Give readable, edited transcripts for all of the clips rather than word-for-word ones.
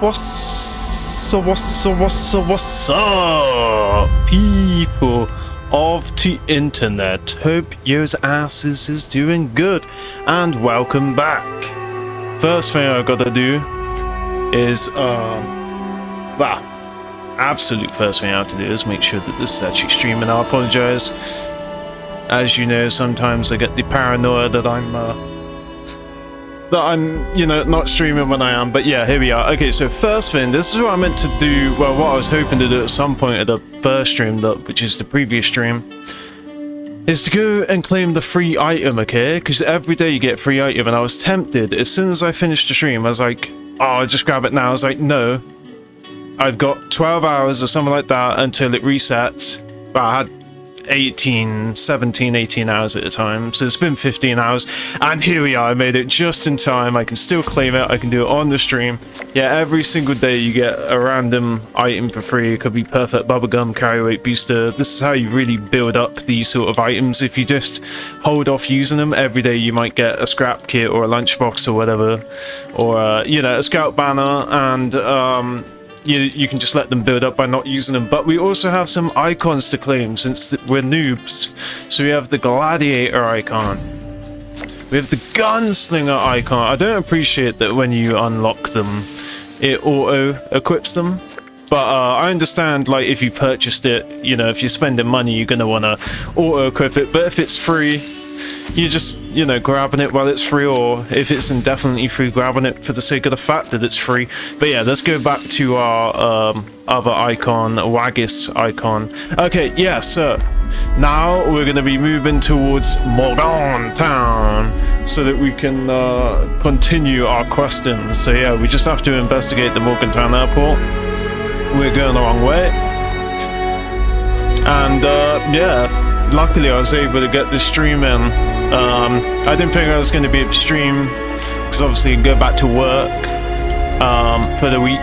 What's up, people of the internet? Hope yours asses is doing good, and welcome back. First thing I gotta do is, absolute first thing I have to do is make sure that this is actually streaming. I apologize. As you know, sometimes I get the paranoia that I'm, not streaming when I am, but yeah, here we are. Okay, so first thing, this is what I meant to do, well, what I was hoping to do at some point at the first stream, which is the previous stream, is to go and claim the free item, okay? Because every day you get free item, and I was tempted, as soon as I finished the stream, I was like, oh, I'll just grab it now. I was like, no, I've got 12 hours or something like that until it resets. Well, I had 18 hours at a time, so it's been 15 hours, and here we are. I made it just in time. I can still claim it. I can do it on the stream. Yeah, every single day you get a random item for free. It could be perfect bubblegum, carry weight booster. This is how you really build up these sort of items. If you just hold off using them every day, you might get a scrap kit or a lunchbox or whatever, or a scout banner, and you can just let them build up by not using them. But we also have some icons to claim since we're noobs. So we have the gladiator icon, we have the gunslinger icon. I don't appreciate that when you unlock them it auto equips them, but I understand, like, if you purchased it, if you're spending money, you're gonna want to auto equip it. But if it's free, you're just grabbing it while it's free, or if it's indefinitely free, grabbing it for the sake of the fact that it's free. But yeah, let's go back to our other icon, Waggis icon. Okay, yeah, so now we're going to be moving towards Morgantown so that we can continue our questing. So yeah, we just have to investigate the Morgantown airport. We're going the wrong way, and yeah, luckily I was able to get this stream in. I didn't think I was going to be able to stream, because obviously I go back to work for the week,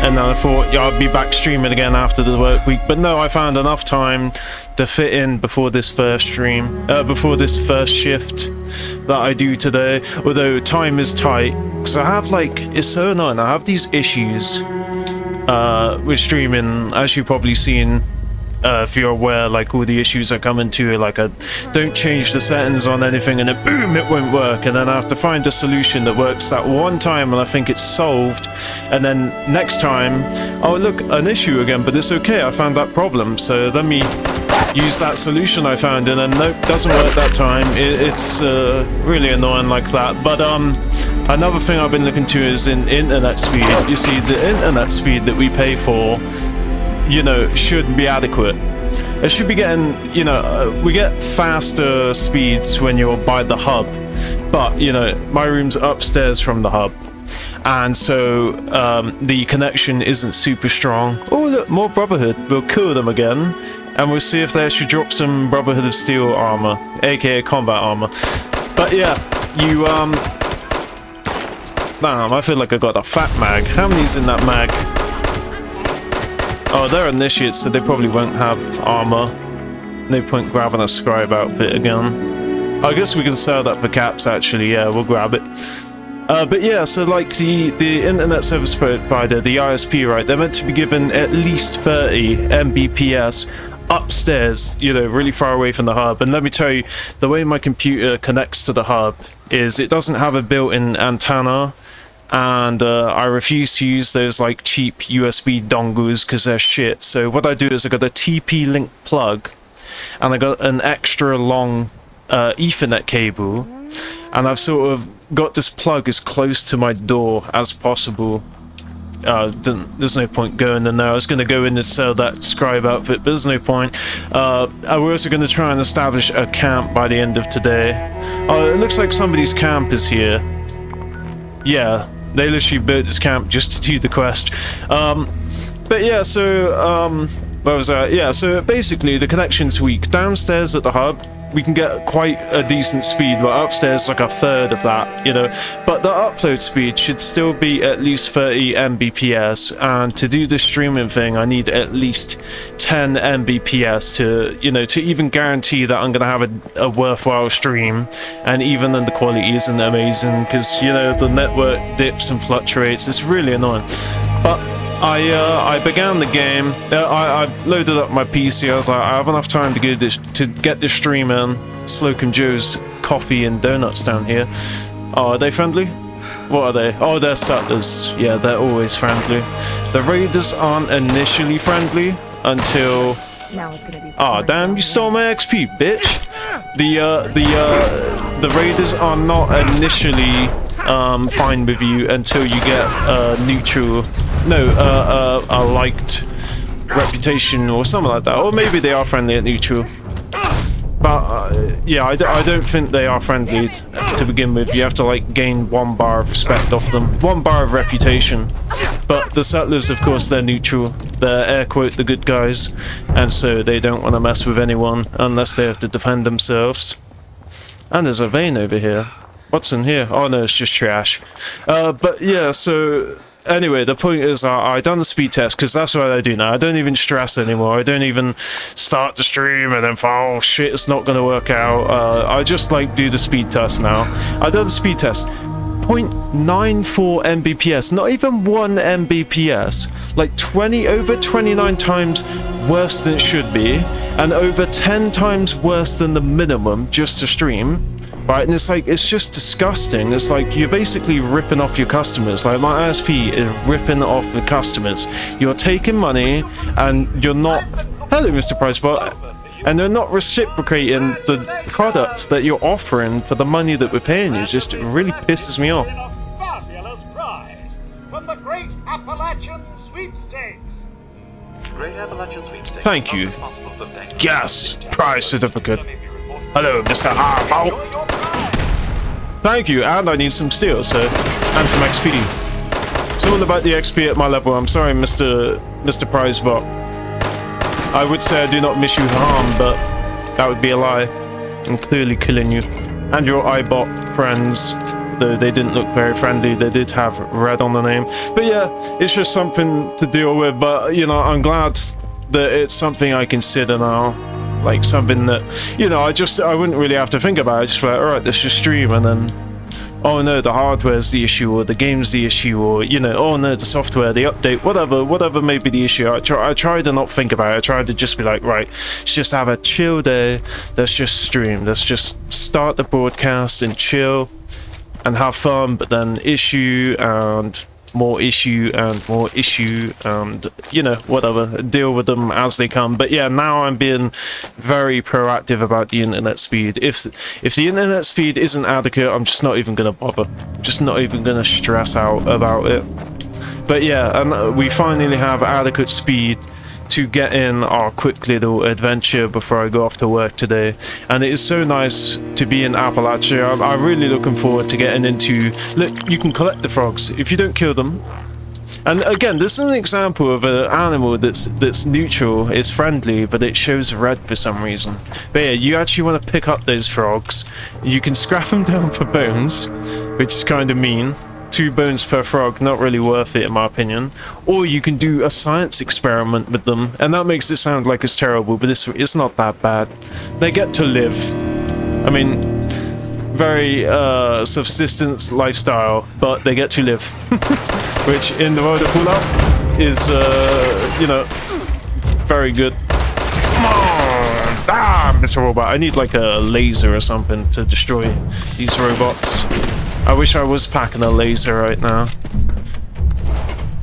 and then I thought, yeah, I'll be back streaming again after the work week. But no, I found enough time to fit in before this first stream, before this first shift that I do today. Although time is tight, because I have, it's so annoying, I have these issues with streaming, as you've probably seen. If you're aware, all the issues I come into, I don't change the settings on anything and then boom, it won't work, and then I have to find a solution that works that one time and I think it's solved, and then next time, oh look, an issue again, but it's okay, I found that problem, so let me use that solution I found, and then nope, doesn't work that time. It's really annoying like that. But another thing I've been looking to is in internet speed. You see, the internet speed that we pay for, should be adequate. It should be getting, we get faster speeds when you're by the hub, but my room's upstairs from the hub, and so the connection isn't super strong. Oh look, more Brotherhood. We'll kill them again, and we'll see if they actually drop some Brotherhood of Steel armor, aka combat armor. But yeah, damn, I feel like I got a fat mag. How many's in that mag? Oh, they're initiates, so they probably won't have armor. No point grabbing a scribe outfit again. I guess we can sell that for caps, actually. Yeah, we'll grab it. But yeah, so the internet service provider, the ISP, right, they're meant to be given at least 30 Mbps upstairs, really far away from the hub. And let me tell you, the way my computer connects to the hub is it doesn't have a built-in antenna. And I refuse to use those cheap USB dongles because they're shit. So what I do is I got a TP-Link plug, and I got an extra long Ethernet cable, and I've sort of got this plug as close to my door as possible. There's no point going in there. I was going to go in and sell that scribe outfit, but there's no point. We're also going to try and establish a camp by the end of today. Oh, it looks like somebody's camp is here. Yeah, they literally built this camp just to do the quest. But yeah, so where was I? Yeah, so basically the connection's weak. Downstairs at the hub, we can get quite a decent speed, but upstairs a third of that, But the upload speed should still be at least 30 Mbps, and to do the streaming thing, I need at least 10 Mbps to, to even guarantee that I'm gonna have a worthwhile stream. And even then, the quality isn't amazing because the network dips and fluctuates. It's really annoying. But I began the game. I loaded up my PC. I was like, I have enough time to get this stream in. Slocum Joe's Coffee and Donuts down here. Oh, are they friendly? What are they? Oh, they're settlers. Yeah, they're always friendly. The raiders aren't initially friendly until. Now it's gonna be. Oh, damn! You stole my XP, bitch. The raiders are not initially fine with you until you get neutral. No, a liked reputation or something like that. Or maybe they are friendly at neutral. But yeah, I don't think they are friendly to begin with. You have to like gain 1 bar of respect off them, 1 bar of reputation. But the settlers, of course, they're neutral. They're air quote the good guys, and so they don't want to mess with anyone unless they have to defend themselves. And there's a vein over here. What's in here? Oh no, it's just trash. But yeah, so. Anyway, the point is, I done the speed test because that's what I do now. I don't even stress anymore. I don't even start the stream and then oh shit, it's not going to work out. I just like do the speed test now. I done the speed test. 0.94 Mbps, not even 1 Mbps. Like over 29 times worse than it should be, and over 10 times worse than the minimum just to stream. Right, and it's like, it's just disgusting. It's like, you're basically ripping off your customers. Like, my ISP is ripping off the customers. You're taking money, and you're not... Hello, Mr. Pricebot. And they're not reciprocating the product that you're offering for the money that we're paying you. It just really pisses me off. A fabulous prize from the Great Appalachian Sweepstakes. Great Appalachian Sweepstakes. Thank you. Yes, prize certificate. Hello, Mr. Arvo. Thank you, and I need some steel, and some XP. It's all about the XP at my level. I'm sorry, Mr. Pricebot. I would say I do not wish you harm, but that would be a lie. I'm clearly killing you. And your iBot friends, though they didn't look very friendly, they did have red on the name. But yeah, it's just something to deal with, but you know, I'm glad that it's something I consider now. Like something that, you know, I wouldn't really have to think about it. Just like, alright, let's just stream, and then, oh no, the hardware's the issue, or the game's the issue, or, you know, oh no, the software, the update, whatever may be the issue. I try to not think about it. I try to just be like, right, let's just have a chill day, let's just stream, let's just start the broadcast and chill and have fun, but then issue and more issue and more issue and, you know, whatever, deal with them as they come. But yeah, now I'm being very proactive about the internet speed. If the internet speed isn't adequate, I'm just not even gonna bother, just not even gonna stress out about it. But yeah, and we finally have adequate speed to get in our quick little adventure before I go off to work today. And it is so nice to be in Appalachia. I'm really looking forward to getting into... Look, you can collect the frogs if you don't kill them. And again, this is an example of an animal that's neutral, is friendly, but it shows red for some reason. But yeah, you actually want to pick up those frogs. You can scrap them down for bones, which is kind of mean. 2 bones per frog, not really worth it in my opinion. Or you can do a science experiment with them, and that makes it sound like it's terrible, but it's not that bad. They get to live. I mean, very subsistence lifestyle, but they get to live. Which in the world of Fallout is, you know, very good. Come on! Ah, Mr. Robot, I need like a laser or something to destroy these robots. I wish I was packing a laser right now.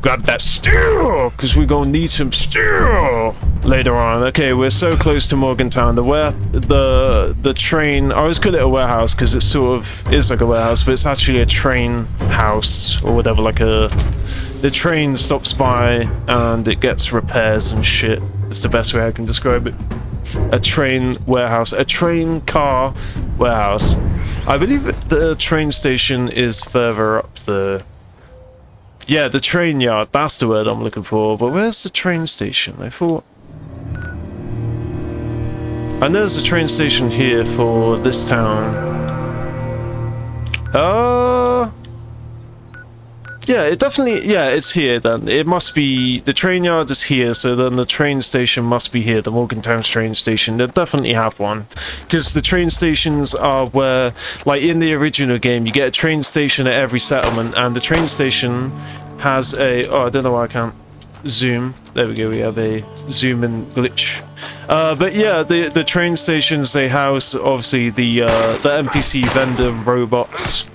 Grab that steel, because we're gonna need some steel later on. Okay, we're so close to Morgantown. The train, I always call it a warehouse because it sort of is like a warehouse, but it's actually a train house or whatever. Like the train stops by and it gets repairs and shit. It's the best way I can describe it. A train warehouse, a train car warehouse. I believe the train station is further up the... Yeah, the train yard, that's the word I'm looking for. But where's the train station? I thought... I know there's a train station here for this town. Yeah, it definitely, yeah, it's here then. It must be, the train yard is here, so then the train station must be here, the Morgantown train station. They definitely have one. Because the train stations are where, like in the original game, you get a train station at every settlement, and the train station has a, oh, I don't know why I can't zoom. There we go, we have a zoom in glitch. But yeah, the train stations, they house, obviously, the NPC vendor robots.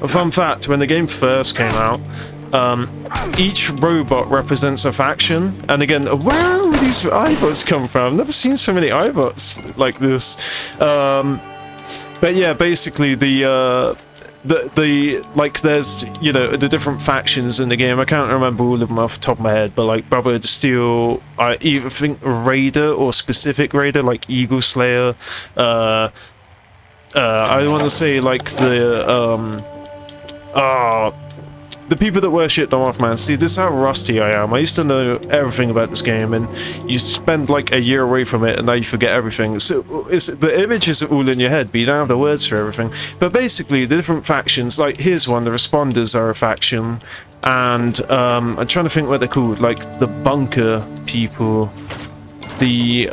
A fun fact, when the game first came out, each robot represents a faction, and again, where do these iBots come from? I've never seen so many iBots like this. But yeah, basically the like there's, you know, the different factions in the game. I can't remember all of them off the top of my head, but like Brotherhood of Steel, I even think Raider or specific Raider like Eagle Slayer. I want to say like the people that worship the Mothman. See, this is how rusty I am. I used to know everything about this game, and you spend like a year away from it, and now you forget everything. So the images are all in your head, but you don't have the words for everything. But basically, the different factions, like here's one, the Responders are a faction, and I'm trying to think what they're called, like the Bunker people, the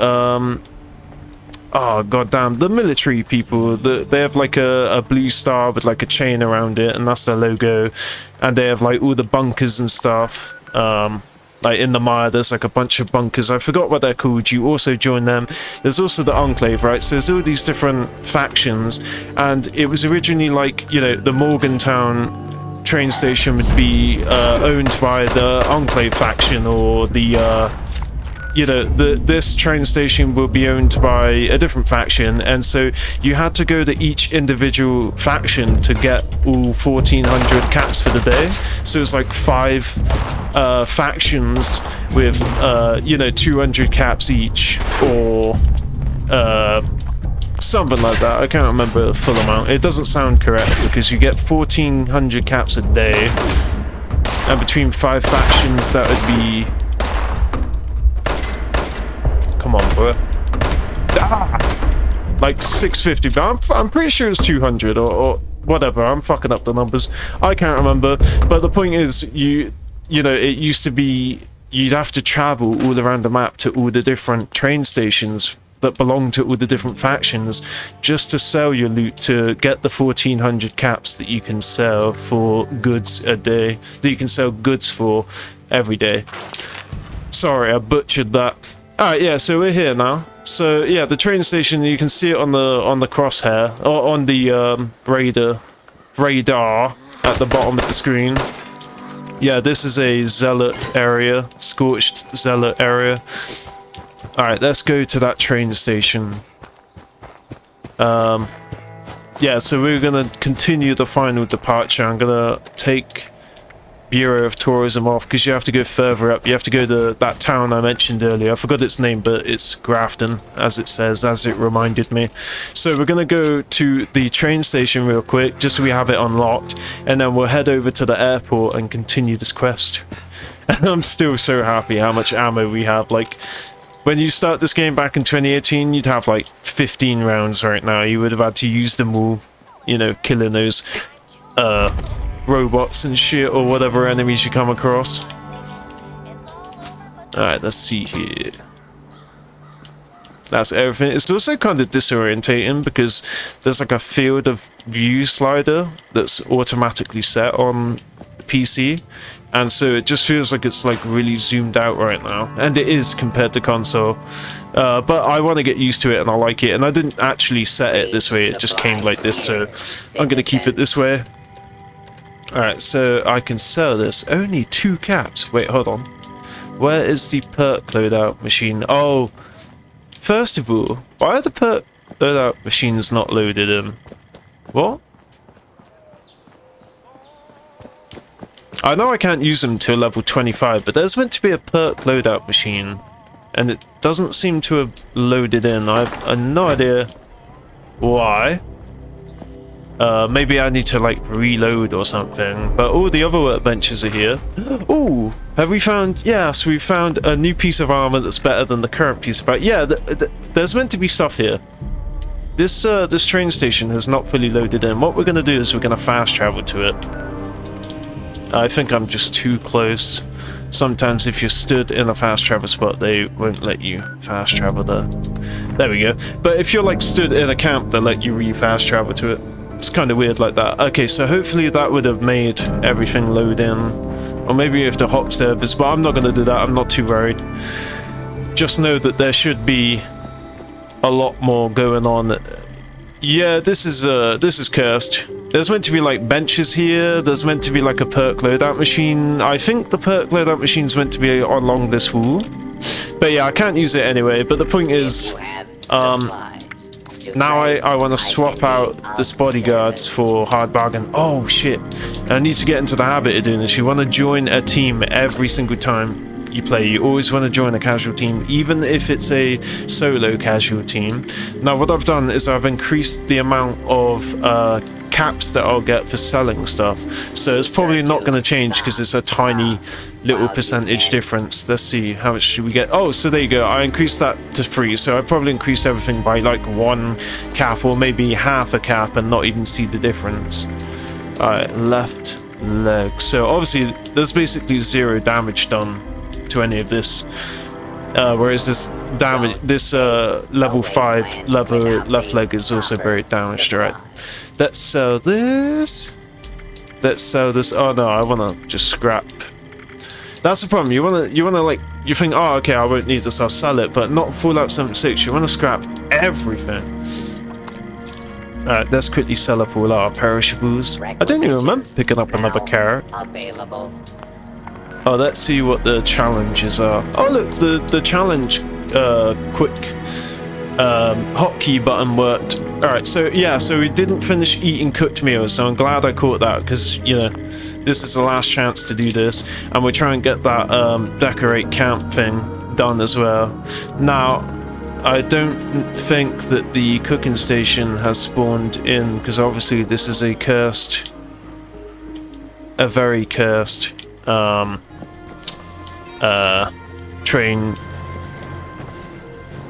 oh goddamn, the military people. They have like a blue star with like a chain around it, and that's their logo. And they have like all the bunkers and stuff. Like in the mire, there's like a bunch of bunkers. I forgot what they're called. You also join them. There's also the Enclave, right? So there's all these different factions, and it was originally like, you know, the Morgantown train station would be owned by the Enclave faction, or the you know, this train station will be owned by a different faction, and so you had to go to each individual faction to get all 1,400 caps for the day. So it's like 5 factions with you know, 200 caps each, or something like that. I can't remember the full amount. It doesn't sound correct because you get 1,400 caps a day, and between 5 factions that would be, come on, bro. Ah! Like 650, but I'm pretty sure it's 200 or whatever. I'm fucking up the numbers. I can't remember. But the point is, you know, it used to be you'd have to travel all around the map to all the different train stations that belong to all the different factions just to sell your loot, to get the 1,400 caps that you can sell for goods a day, that you can sell goods for every day. Sorry, I butchered that. Alright, yeah, so we're here now. So yeah, the train station, you can see it on the crosshair, or on the radar at the bottom of the screen. Yeah, this is a zealot area, scorched zealot area. Alright, let's go to that train station. Yeah, so we're gonna continue the final departure. I'm gonna take Bureau of Tourism off because you have to go further up. You have to go to that town I mentioned earlier. I forgot its name, but it's Grafton, as it says, as it reminded me. So we're going to go to the train station real quick, just so we have it unlocked, and then we'll head over to the airport and continue this quest. And I'm still so happy how much ammo we have. Like, when you start this game back in 2018, you'd have like 15 rounds right now. You would have had to use them all, you know, killing those robots and shit, or whatever enemies you come across. Alright, let's see here. That's everything. It's also kind of disorientating because there's like a field of view slider that's automatically set on PC, and so it just feels like it's like really zoomed out right now, and it is compared to console. But I want to get used to it, and I like it, and I didn't actually set it this way, it just came like this, so I'm gonna keep it this way. Alright, so I can sell this. Only 2 caps. Wait, hold on. Where is the perk loadout machine? Oh, first of all, why are the perk loadout machines not loaded in? What? I know I can't use them till level 25, but there's meant to be a perk loadout machine, and it doesn't seem to have loaded in. I have no idea why. Maybe I need to like reload or something, but all the other workbenches are here. Ooh, have we found? Yes, we found a new piece of armor that's better than the current piece of armor. Yeah, there's meant to be stuff here. This train station has not fully loaded in. What we're gonna do is we're gonna fast travel to it. I think I'm just too close. Sometimes if you're stood in a fast travel spot, they won't let you fast travel there. There we go. But if you're like stood in a camp, they'll let you re-fast travel to it. It's kind of weird like that. Okay, so hopefully that would have made everything load in. Or maybe you have to hop servers, but I'm not going to do that. I'm not too worried. Just know that there should be a lot more going on. Yeah, this is cursed. There's meant to be like benches here. There's meant to be like a perk loadout machine. I think the perk loadout machine's meant to be along this wall. But yeah, I can't use it anyway. But the point is, now I want to swap out this bodyguards for hard bargain. Oh shit! I need to get into the habit of doing this. You want to join a team every single time you play. You always want to join a casual team, even if it's a solo casual team. Now what I've done is I've increased the amount of caps that I'll get for selling stuff, so it's probably not going to change because it's a tiny little percentage difference. Let's see, how much should we get? Oh, so there you go, I increased that to 3, so I probably increased everything by like 1 cap or maybe half a cap and not even see the difference. Alright, left leg. So obviously there's basically 0 damage done to any of this, whereas this damage, this level 5 level left leg is also very damaged. Right, let's sell this. Let's sell this. Oh no, I want to just scrap. That's the problem. You wanna like, you think, oh okay, I won't need this, I'll sell it, but not Fallout 76. You want to scrap everything. Alright, let's quickly sell off all our perishables. I don't even remember picking up another carrot. Oh, let's see what the challenges are. Oh look, the challenge quick hotkey button worked. Alright, so yeah, so we didn't finish eating cooked meals, so I'm glad I caught that, because, you know, this is the last chance to do this, and we'll try and get that decorate camp thing done as well. Now, I don't think that the cooking station has spawned in, because obviously this is a very cursed train.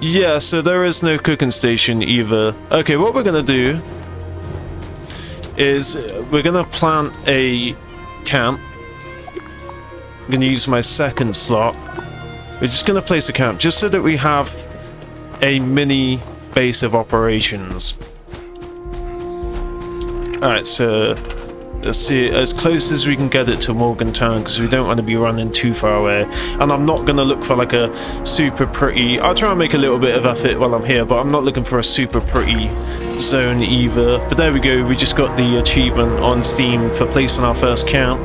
Yeah, so there is no cooking station either. Okay, what we're gonna do is we're gonna plant a camp. I'm gonna use my second slot. We're just gonna place a camp just so that we have a mini base of operations. Alright, so let's see, as close as we can get it to Morgantown, because we don't want to be running too far away. And I'm not going to look for like a super pretty... I'll try and make a little bit of effort while I'm here, but I'm not looking for a super pretty zone either. But there we go, we just got the achievement on Steam for placing our first camp.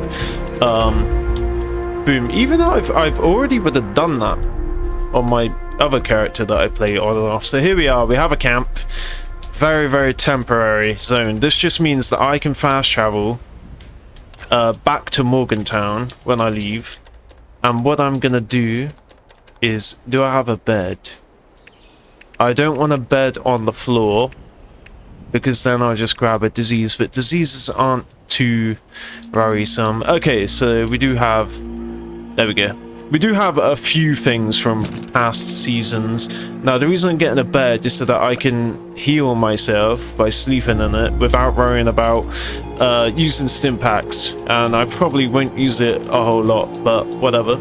Boom. Even though I've already would have done that on my other character that I play on and off. So here we are, we have a camp. Very, very temporary zone. This just means that I can fast travel back to Morgantown when I leave. And what I'm gonna do is, do I have a bed? I don't want a bed on the floor, because then I'll just grab a disease, but diseases aren't too worrisome. Okay, so we do have, there we go. We do have a few things from past seasons. Now, the reason I'm getting a bed is so that I can heal myself by sleeping in it without worrying about using stim packs. And I probably won't use it a whole lot, but whatever.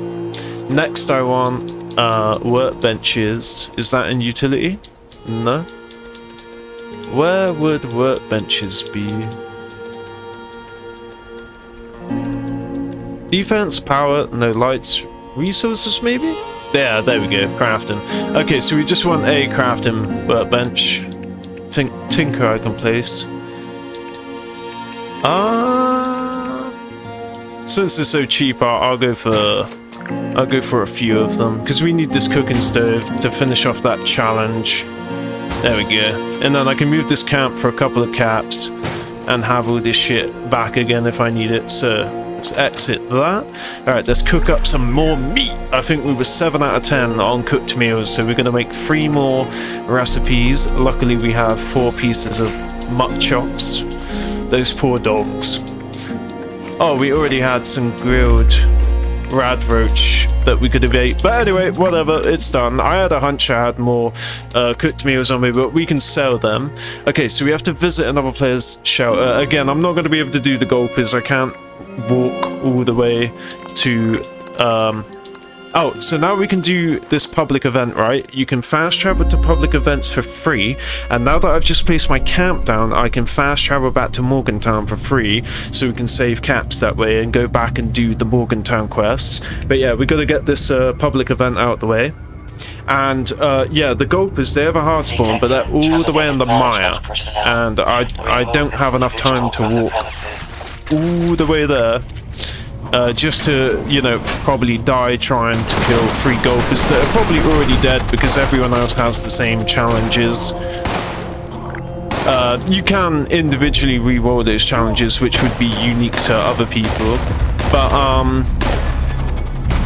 Next, I want workbenches. Is that in utility? No. Where would workbenches be? Defense, power, no lights. Resources, maybe? Yeah, there we go, crafting. Okay, so we just want a crafting workbench. Think tinker I can place. Since it's so cheap, I'll go for a few of them, because we need this cooking stove to finish off that challenge. There we go. And then I can move this camp for a couple of caps and have all this shit back again if I need it. So let's exit that. Alright, let's cook up some more meat. I think we were 7 out of 10 on cooked meals, so we're going to make 3 more recipes. Luckily we have 4 pieces of mutt chops. Those poor dogs. Oh, we already had some grilled rad roach that we could have ate. But anyway, whatever, it's done. I had a hunch I had more cooked meals on me, but we can sell them. Okay, so we have to visit another player's shelter. Again, I'm not going to be able to do the goal because I can't walk all the way to... Oh, so now we can do this public event, right? You can fast travel to public events for free, and now that I've just placed my camp down, I can fast travel back to Morgantown for free, so we can save caps that way and go back and do the Morgantown quests. But yeah, we got to get this public event out the way. And yeah, the gulpers, they have a hard spawn, but they're all the way in the mire, and I don't have enough time to walk all the way there. Just to, you know, probably die trying to kill 3 gulpers that are probably already dead because everyone else has the same challenges. You can individually re-roll those challenges, which would be unique to other people, but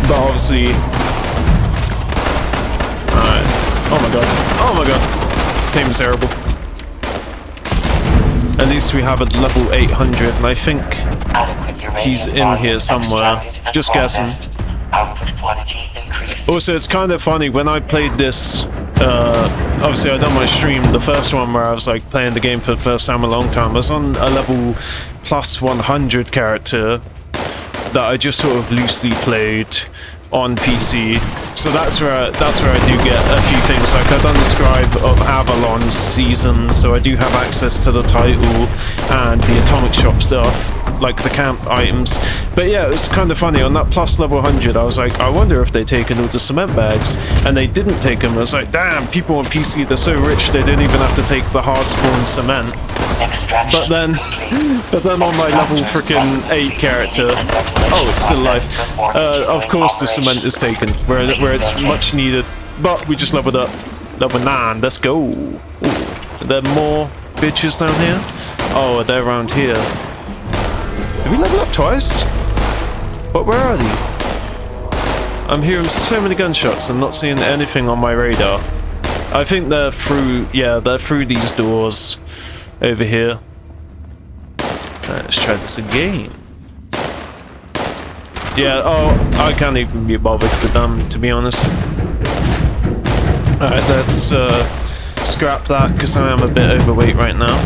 obviously... Alright. Oh my god. Oh my god. Game is terrible. At least we have a level 800, and I think he's in here somewhere. Just guessing. Also, it's kind of funny, when I played this, obviously I done my stream, the first one where I was like playing the game for the first time in a long time, I was on a level plus 100 character that I just sort of loosely played on PC. So that's where I do get a few things. Like I've done the Scribe of Avalon's season, so I do have access to the title and the Atomic Shop stuff, like the camp items. But yeah, it's kind of funny, on that plus level 100 I was like, I wonder if they've taken all the cement bags, and they didn't take them. I was like, damn, people on PC, they're so rich they didn't even have to take the hard spawn cement. But then on my level freaking 8 character, oh, it's still alive, of course the cement is taken, where it's much needed, but we just leveled up. Level 9, let's go. Ooh. Are there more bitches down here? Oh, they're around here. Did we level up twice? But where are they? I'm hearing so many gunshots and not seeing anything on my radar. I think they're through, yeah, they're through these doors over here. Let's try this again. Yeah, oh, I can't even be bothered with them, to be honest. Alright, let's scrap that, because I am a bit overweight right now.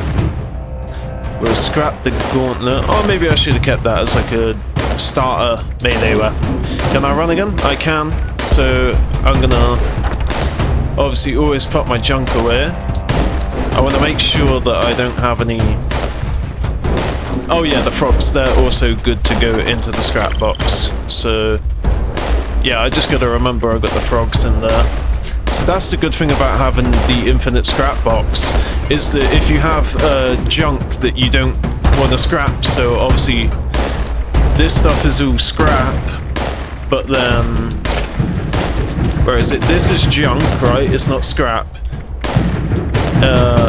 We'll scrap the gauntlet. Or maybe I should have kept that as like a starter melee weapon. Can I run again? I can. So I'm gonna obviously always put my junk away. I want to make sure that I don't have any... Oh yeah, the frogs, they're also good to go into the scrap box. So yeah, I just gotta remember I got the frogs in there. So that's the good thing about having the infinite scrap box, is that if you have junk that you don't want to scrap, so obviously this stuff is all scrap, but then... Where is it? This is junk, right? It's not scrap.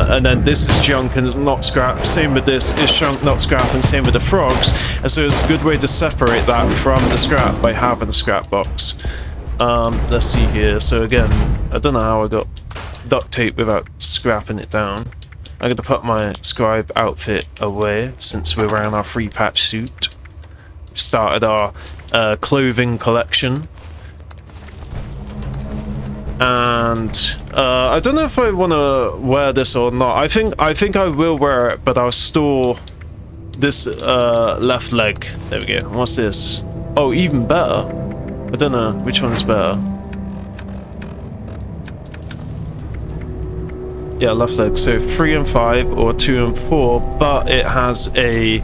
And then this is junk and not scrap. Same with this, is junk, not scrap, and same with the frogs. And so it's a good way to separate that from the scrap by having a scrap box. Let's see here. So again, I don't know how I got duct tape without scrapping it down. I'm going to put my scribe outfit away since we're wearing our free patch suit. We've started our clothing collection. And I don't know if I want to wear this or not. I think I will wear it, but I'll store this left leg. There we go. What's this? Oh, even better. I don't know which one is better. Yeah, left leg. So 3 and 5 or 2 and 4, but it has a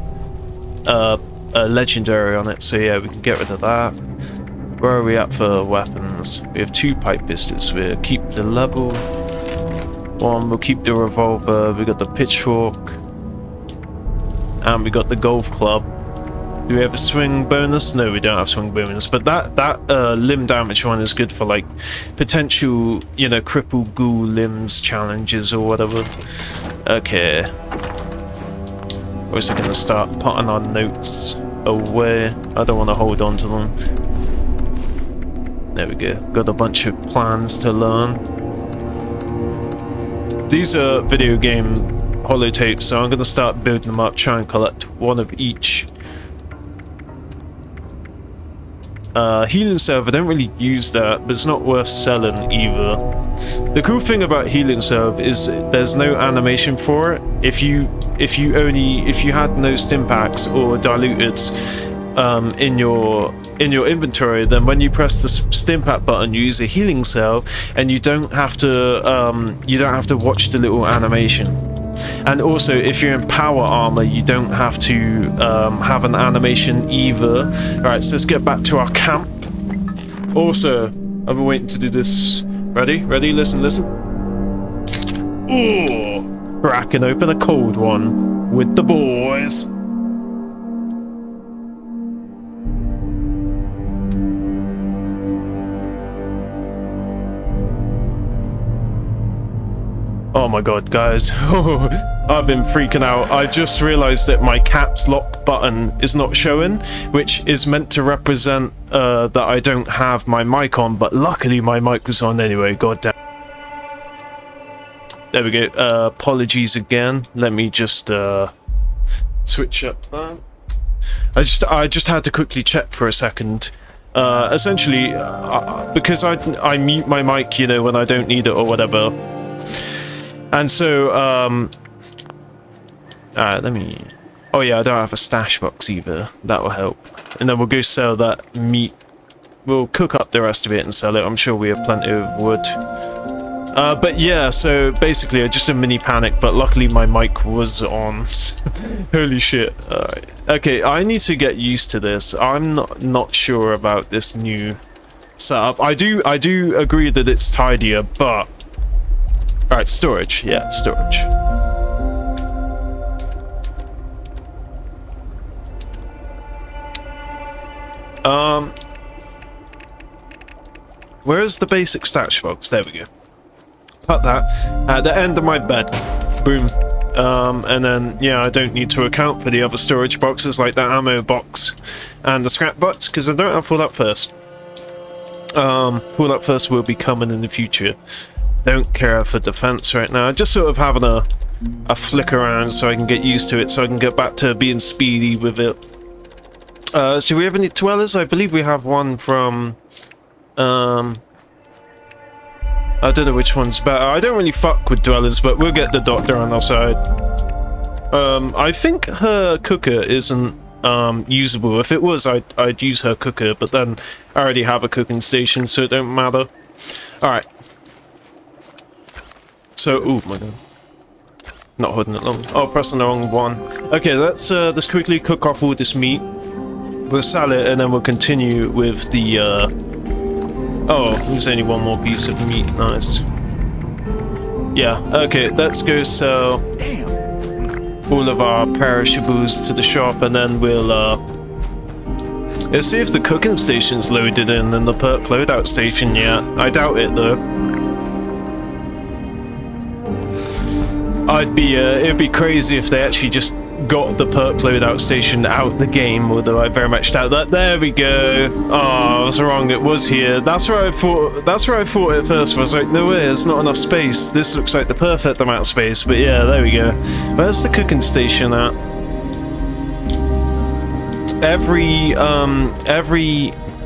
legendary on it. So yeah, we can get rid of that. Where are we at for weapons? We have 2 pipe pistols. We'll keep the level 1. We'll keep the revolver. We got the pitchfork, and we got the golf club. Do we have a swing bonus? No, we don't have swing bonus. But that limb damage one is good for like potential, you know, cripple ghoul limbs challenges or whatever. Okay. We're also gonna start putting our notes away. I don't want to hold on to them. There we go. Got a bunch of plans to learn. These are video game holotapes, so I'm going to start building them up, try and collect one of each. Healing Salve, I don't really use that, but it's not worth selling either. The cool thing about Healing Salve is there's no animation for it. If you had no stim packs or diluted in your inventory, then when you press the stim pack button, you use a Healing Salve, and you don't have to watch the little animation. And also, if you're in power armor, you don't have to have an animation either. Alright, so let's get back to our camp. Also, I've been waiting to do this. Ready? Ready? Listen, listen. Ooh, cracking open a cold one with the boys. Oh my god, guys. I've been freaking out. I just realized that my caps lock button is not showing, which is meant to represent that I don't have my mic on, but luckily my mic was on anyway. God damn. There we go. Apologies again. Let me just switch up that. I just had to quickly check for a second. Essentially, because I mute my mic, you know, when I don't need it or whatever. And so, let me... Oh yeah, I don't have a stash box either. That will help. And then we'll go sell that meat. We'll cook up the rest of it and sell it. I'm sure we have plenty of wood. But yeah, so basically, just a mini panic, but luckily my mic was on. Holy shit. Alright. Okay, I need to get used to this. I'm not sure about this new setup. I do agree that it's tidier, but... Alright, storage. Yeah, storage. Where's the basic stash box? There we go. Put that at the end of my bed. Boom. And then, yeah, I don't need to account for the other storage boxes like the ammo box and the scrap box, because I don't have Fallout First. Fallout First will be coming in the future. Don't care for defense right now. Just sort of having a flick around so I can get used to it, so I can get back to being speedy with it. Do we have any dwellers? I believe we have one from... I don't know which one's better. I don't really fuck with dwellers, but we'll get the doctor on our side. I think her cooker isn't usable. If it was, I'd use her cooker, but then I already have a cooking station, so it don't matter. Alright. So, oh my god. Not holding it long. Oh, pressing the wrong one. Okay, let's quickly cook off all this meat. We'll sell it, and then we'll continue with the, Oh, there's only one more piece of meat. Nice. Yeah, okay, let's go sell all of our perishables to the shop, and then we'll, let's see if the cooking station's loaded in and the perk loadout station yet. I doubt it, though. It'd be crazy if they actually just got the perk loadout station out the game, although I very much doubt that. There we go. Oh, I was wrong. It was here. That's where I thought at first. I was like, no way, there's not enough space. This looks like the perfect amount of space. But yeah, there we go. Where's the cooking station at? Every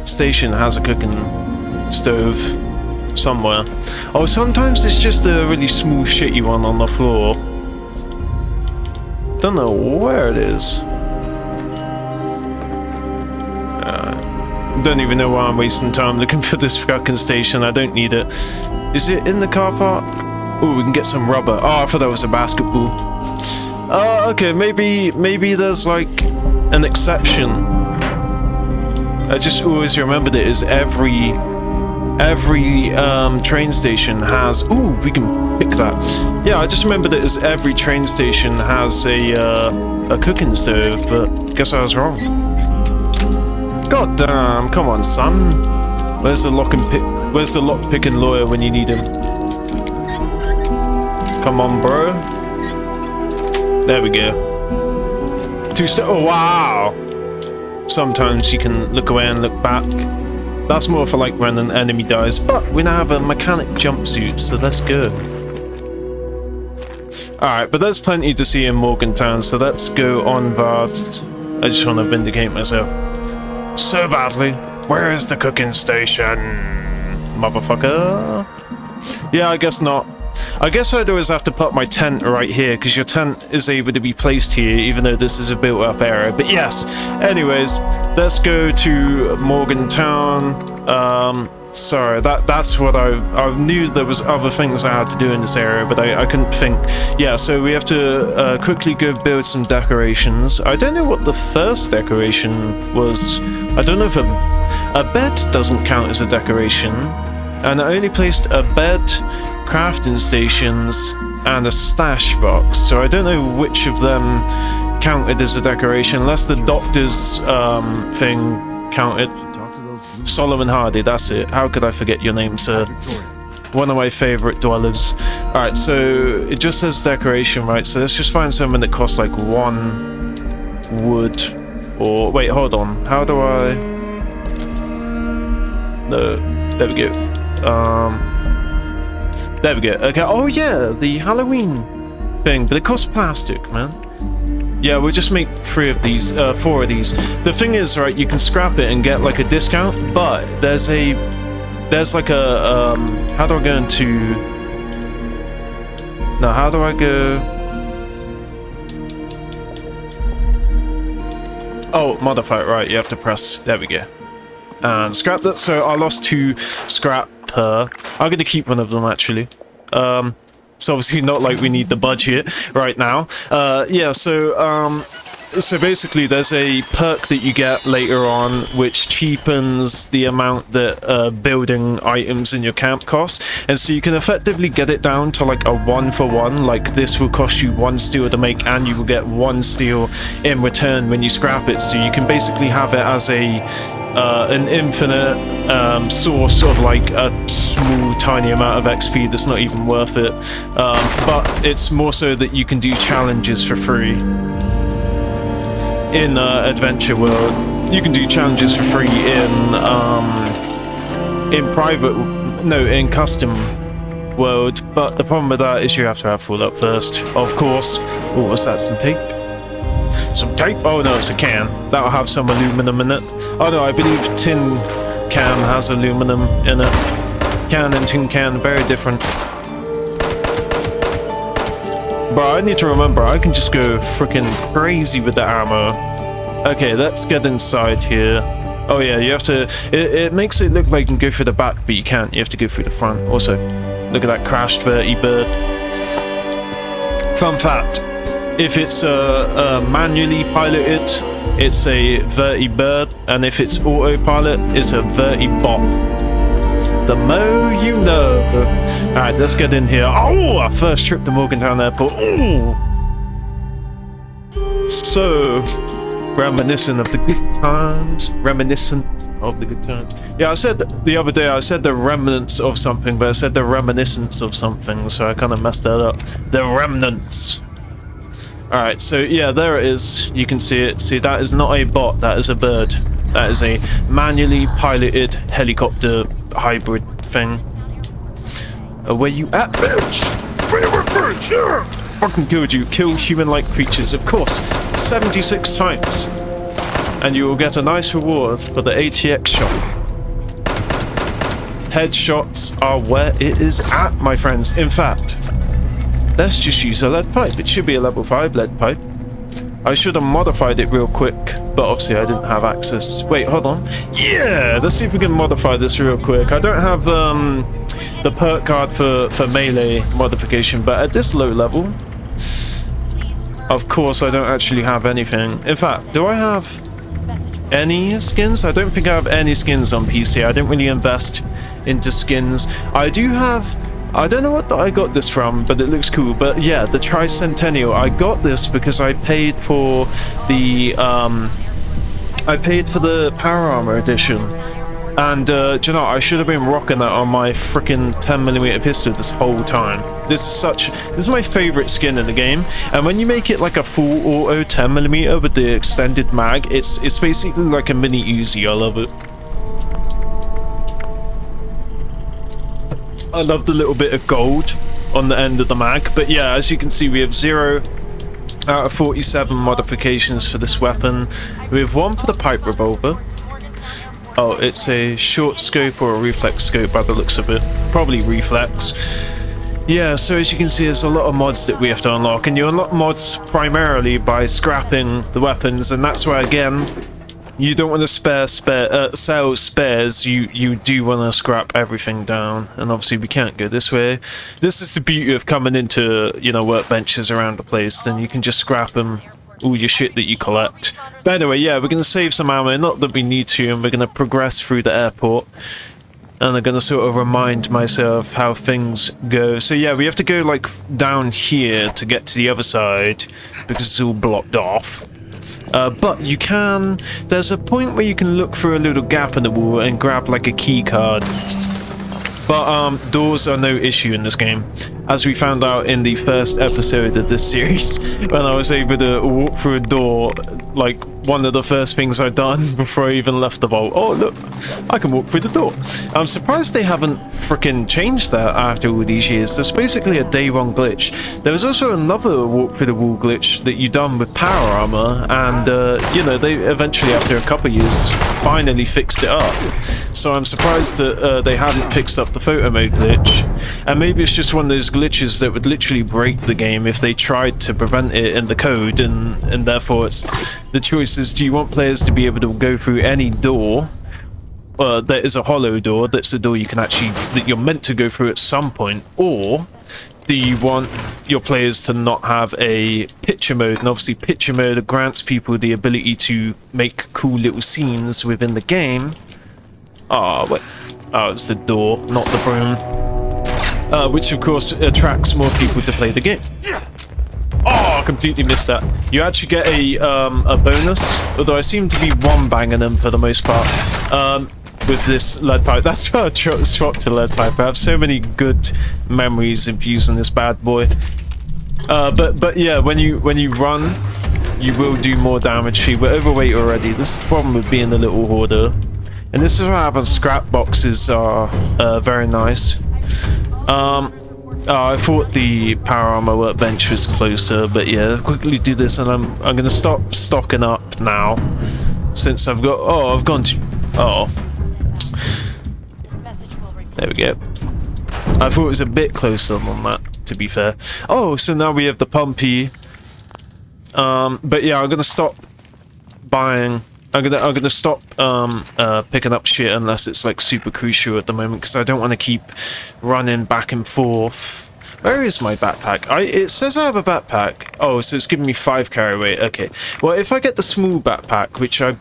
station has a cooking stove somewhere. Oh, sometimes it's just a really smooth, shitty one on the floor. Don't know where it is. Don't even know why I'm wasting time looking for this fucking station. I don't need it. Is it in the car park? Oh, we can get some rubber. Oh, I thought that was a basketball. Okay, maybe there's like an exception. I just always remembered it as every train station has... Ooh, we can pick that. Yeah, I just remembered it as every train station has a cooking stove, but guess I was wrong. God damn, come on, son. Where's the lock picking lawyer when you need him? Come on, bro. There we go. Oh, wow. Sometimes you can look away and look back. That's more for like when an enemy dies, but we now have a mechanic jumpsuit, so let's go. Alright, but there's plenty to see in Morgantown, so let's go onwards. I just want to vindicate myself so badly. Where is the cooking station, motherfucker? Yeah, I guess not. I guess I'd always have to put my tent right here, because your tent is able to be placed here, even though this is a built-up area. But yes, anyways, let's go to Morgantown. Sorry, that's what I knew there was other things I had to do in this area, but I couldn't think. Yeah, so we have to quickly go build some decorations. I don't know what the first decoration was. I don't know if a bed doesn't count as a decoration, and I only placed a bed, crafting stations, and a stash box, so I don't know which of them counted as a decoration, unless the doctor's thing counted. Solomon Hardy, that's it. How could I forget your name, sir? One of my favorite dwellers. Alright, so it just says decoration, right? So let's just find something that costs like 1 wood. Or, wait, hold on. How do I... No, there we go. There we go. Okay, oh yeah, the Halloween thing, but it costs plastic, man. Yeah, we'll just make 4 of these. The thing is, right, you can scrap it and get like a discount, but there's like a how do I go into? No, how do I go? Oh, modify it, right? You have to press. There we go. And scrap that. So I lost 2 scrap per. I'm gonna keep one of them actually. It's obviously not like we need the budget right now. Yeah, so basically there's a perk that you get later on which cheapens the amount that building items in your camp costs, and so you can effectively get it down to like a 1-for-1. Like this will cost you 1 steel to make, and you will get 1 steel in return when you scrap it. So you can basically have it as an infinite source of like a small tiny amount of XP that's not even worth it, but it's more so that you can do challenges for free in Adventure World. You can do challenges for free in custom world, but the problem with that is you have to have full up first, of course. Oh, what's that, some tape? Some tape? Oh no, it's a can. That'll have some aluminum in it. Oh no, I believe tin can has aluminum in it. Can and tin can, very different. But I need to remember, I can just go freaking crazy with the ammo. Okay, let's get inside here. Oh yeah, you have to... It makes it look like you can go through the back, but you can't. You have to go through the front. Also, look at that crashed vertibird. Fun fact. If it's manually piloted, it's a vertibird, and if it's autopilot, it's a vertibot. The more you know. Alright, let's get in here. Oh, our first trip to Morgantown Airport. Oh! So, reminiscent of the good times. Yeah, I said the other day, I said the remnants of something, but I said the reminiscence of something, so I kind of messed that up. The remnants. Alright, so yeah, there it is. You can see it. See, that is not a bot, that is a bird. That is a manually piloted helicopter hybrid thing. Where you at, bitch? Where you at, bitch? Yeah! Fucking killed you. Kill human-like creatures, of course. 76 times. And you will get a nice reward for the ATX shot. Headshots are where it is at, my friends. In fact, let's just use a lead pipe. It should be a level 5 lead pipe. I should have modified it real quick, but obviously I didn't have access. Wait, hold on. Yeah, let's see if we can modify this real quick. I don't have the perk card for melee modification, but at this low level, of course I don't actually have anything. In fact, do I have any skins? I don't think I have any skins on PC. I didn't really invest into skins. I do have... I don't know what I got this from, but it looks cool. But yeah, the Tricentennial. I got this because I paid for the Power Armor edition, and do you know, I should have been rocking that on my freaking 10mm pistol this whole time. This is my favorite skin in the game, and when you make it like a full auto 10mm with the extended mag, it's basically like a mini Uzi. I love it. I love the little bit of gold on the end of the mag. But yeah, as you can see, we have 0 out of 47 modifications for this weapon. We have 1 for the pipe revolver. Oh, it's a short scope or a reflex scope by the looks of it. Probably reflex. Yeah, so as you can see, there's a lot of mods that we have to unlock, and you unlock mods primarily by scrapping the weapons, and that's where, again, you don't want to sell spares. You do want to scrap everything down, and obviously we can't go this way. This is the beauty of coming into, you know, workbenches around the place. Then you can just scrap them, all your shit that you collect. But anyway, yeah, we're going to save some ammo, not that we need to, and we're going to progress through the airport. And I'm going to sort of remind myself how things go. So yeah, we have to go like down here to get to the other side because it's all blocked off. But you can, there's a point where you can look through a little gap in the wall and grab like a key card. But doors are no issue in this game, as we found out in the first episode of this series, when I was able to walk through a door, like one of the first things I'd done before I even left the vault. Oh look, I can walk through the door. I'm surprised they haven't frickin' changed that after all these years. That's basically a day one glitch. There was also another walk through the wall glitch that you done with power armor, and you know, they eventually, after a couple of years, finally fixed it up. So I'm surprised that they haven't fixed up the photo mode glitch. And maybe it's just one of those glitches that would literally break the game if they tried to prevent it in the code, and therefore it's the choice is, do you want players to be able to go through any door that is a hollow door, that's the door you can actually, that you're meant to go through at some point, or do you want your players to not have a picture mode? And obviously picture mode grants people the ability to make cool little scenes within the game. Oh, wait. Oh, it's the door, not the broom. Which of course attracts more people to play the game. Oh, I completely missed that. You actually get a bonus, although I seem to be one banging them for the most part. With this lead pipe. That's why I swapped to lead pipe. I have so many good memories of using this bad boy. But yeah, when you run, you will do more damage. See, we're overweight already. This is the problem with being a little hoarder. And this is why having scrap boxes are very nice. I thought the power armor workbench was closer, but yeah, quickly do this, and I'm gonna stop stocking up now, since I've got. Oh, I've gone to. Oh. There we go. I thought it was a bit closer than that, to be fair. Oh, so now we have the pumpy. But yeah, I'm gonna stop buying. I'm gonna stop picking up shit unless it's like super crucial at the moment, because I don't want to keep running back and forth. Where is my backpack? It says I have a backpack. Oh, so it's giving me 5 carry weight. Okay. Well, if I get the small backpack, which I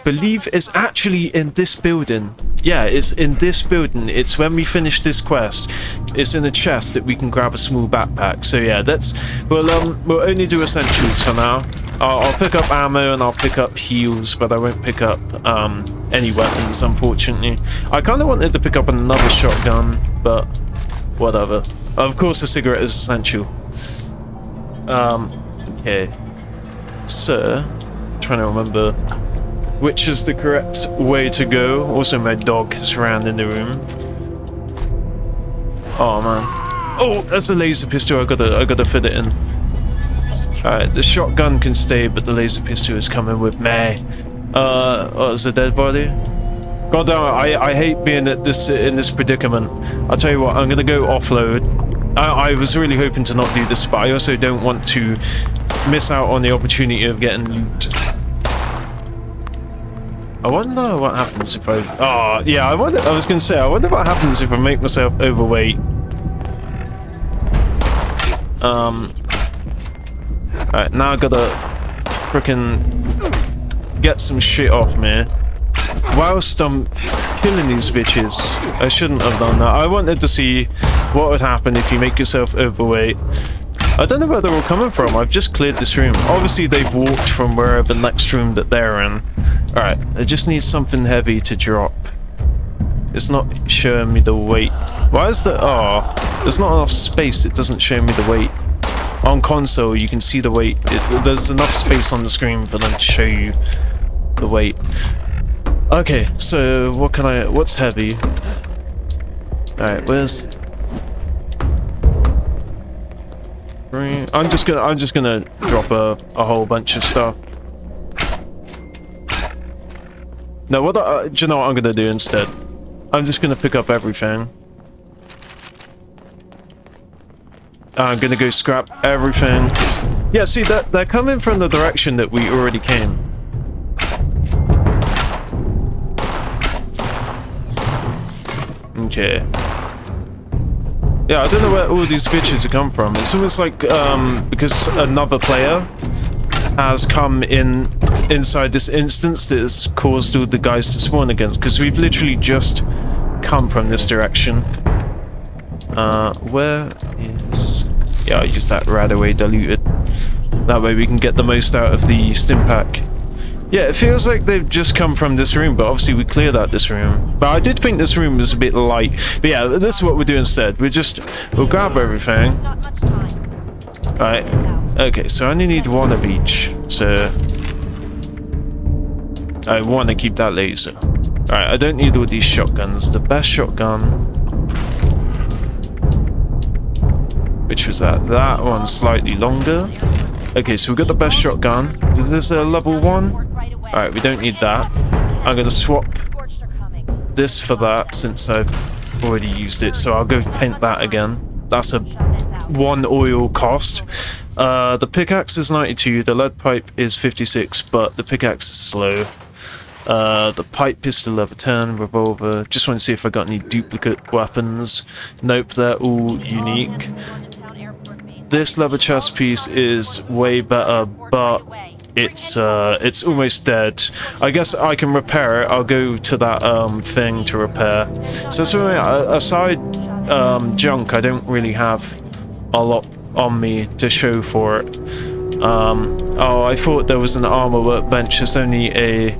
believe is actually in this building. Yeah, it's in this building. It's when we finish this quest. It's in a chest that we can grab a small backpack. So yeah, that's. We'll only do essentials for now. I'll pick up ammo and I'll pick up heals, but I won't pick up any weapons, unfortunately. I kind of wanted to pick up another shotgun, but whatever. Of course, a cigarette is essential. Okay. So, I'm trying to remember which is the correct way to go. Also, my dog is around in the room. Oh man. Oh, that's a laser pistol. I gotta fit it in. Alright, the shotgun can stay, but the laser pistol is coming with me. Oh, it's a dead body. God damn it, I hate being in this predicament. I'll tell you what, I'm gonna go offload. I was really hoping to not do this, but I also don't want to miss out on the opportunity of getting loot. I wonder what happens if I... Oh, yeah, I was gonna say, I wonder what happens if I make myself overweight. Alright, now I gotta frickin' get some shit off me. Whilst I'm killing these bitches. I shouldn't have done that. I wanted to see what would happen if you make yourself overweight. I don't know where they're all coming from. I've just cleared this room. Obviously they've walked from wherever the next room that they're in. Alright, I just need something heavy to drop. It's not showing me the weight. Why is the... Oh, there's not enough space. It doesn't show me the weight. On console, you can see the weight. There's enough space on the screen for them to show you the weight. Okay, so what's heavy? Alright, where's... I'm just gonna drop a whole bunch of stuff. No, do you know what I'm gonna do instead? I'm just gonna pick up everything. I'm gonna go scrap everything. Yeah, see, they're coming from the direction that we already came. Okay. Yeah, I don't know where all these bitches have come from. It's almost like, because another player has come inside this instance that has caused all the guys to spawn again, because we've literally just come from this direction. Where is... Yeah, I'll use that right away, diluted. That way we can get the most out of the stim pack. Yeah, it feels like they've just come from this room, but obviously we cleared out this room. But I did think this room was a bit light. But yeah, this is what we'll do instead. We'll grab everything. Right. Okay, so I only need one of each. So I want to keep that laser. Alright, I don't need all these shotguns. The best shotgun... Which was that? That one's slightly longer. Okay, so we've got the best shotgun. Is this a level 1? Alright, we don't need that. I'm going to swap this for that since I've already used it. So I'll go paint that again. That's a 1 oil cost. The pickaxe is 92. The lead pipe is 56, but the pickaxe is slow. The pipe pistol level 10, revolver. Just want to see if I got any duplicate weapons. Nope, they're all unique. This leather chest piece is way better, but it's almost dead. I guess I can repair it. I'll go to that thing to repair. So aside junk, I don't really have a lot on me to show for it. Oh, I thought there was an armor workbench. There's only a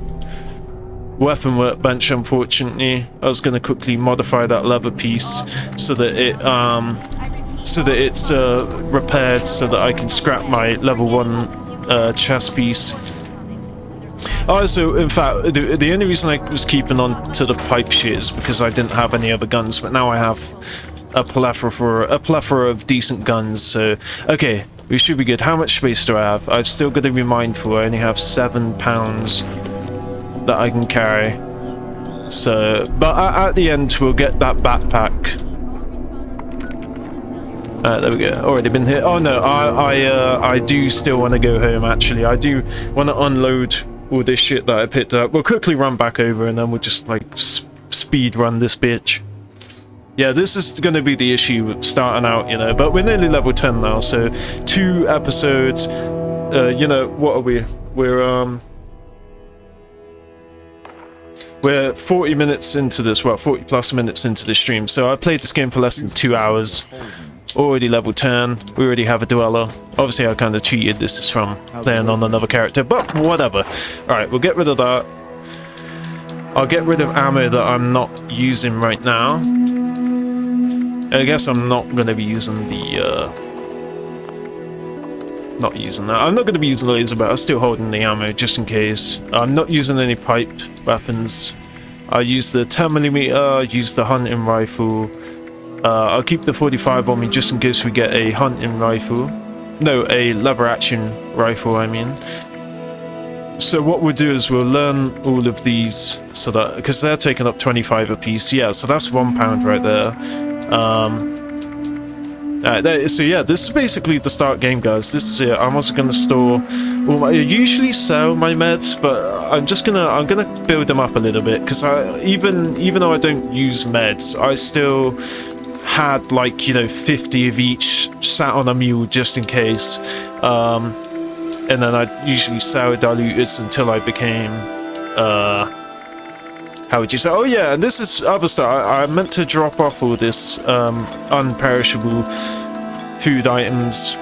weapon workbench, unfortunately. I was going to quickly modify that leather piece so that it's repaired, so that I can scrap my level 1 chest piece. Oh, so in fact, the only reason I was keeping on to the pipe shit is because I didn't have any other guns, but now I have a plethora of decent guns. So okay, we should be good. How much space do I have? I've still got to be mindful. I only have 7 pounds that I can carry. So, but at the end we'll get that backpack. There we go. Already been here. Oh no, I do still want to go home. Actually, I do want to unload all this shit that I picked up. We'll quickly run back over and then we'll just like speed run this bitch. Yeah, this is going to be the issue starting out, you know. But we're nearly level 10 now, so 2 episodes. You know, what are we? We're 40 minutes into this. Well, 40 plus minutes into the stream. So I played this game for less than 2 hours. Already level 10. We already have a dweller. Obviously I kind of cheated. This is from playing on another character, but whatever. Alright, we'll get rid of that. I'll get rid of ammo that I'm not using right now. I guess I'm not going to be using the not using that. I'm not going to be using the laser, but I'm still holding the ammo just in case. I'm not using any piped weapons. I use the 10mm, I use the hunting rifle. I'll keep the 45 on me just in case we get a hunting rifle. No, a lever action rifle, I mean. So what we'll do is we'll learn all of these, so that, because they're taking up 25 a piece. Yeah, so that's £1 right there. So yeah, this is basically the start game, guys. This is it. I'm also going to store I usually sell my meds, but I'm gonna build them up a little bit, because even though I don't use meds, I still had like, you know, 50 of each sat on a mule just in case. And then I'd usually sell diluteds until I became how would you say? Oh yeah, and this is other stuff. I meant to drop off all this unperishable food items.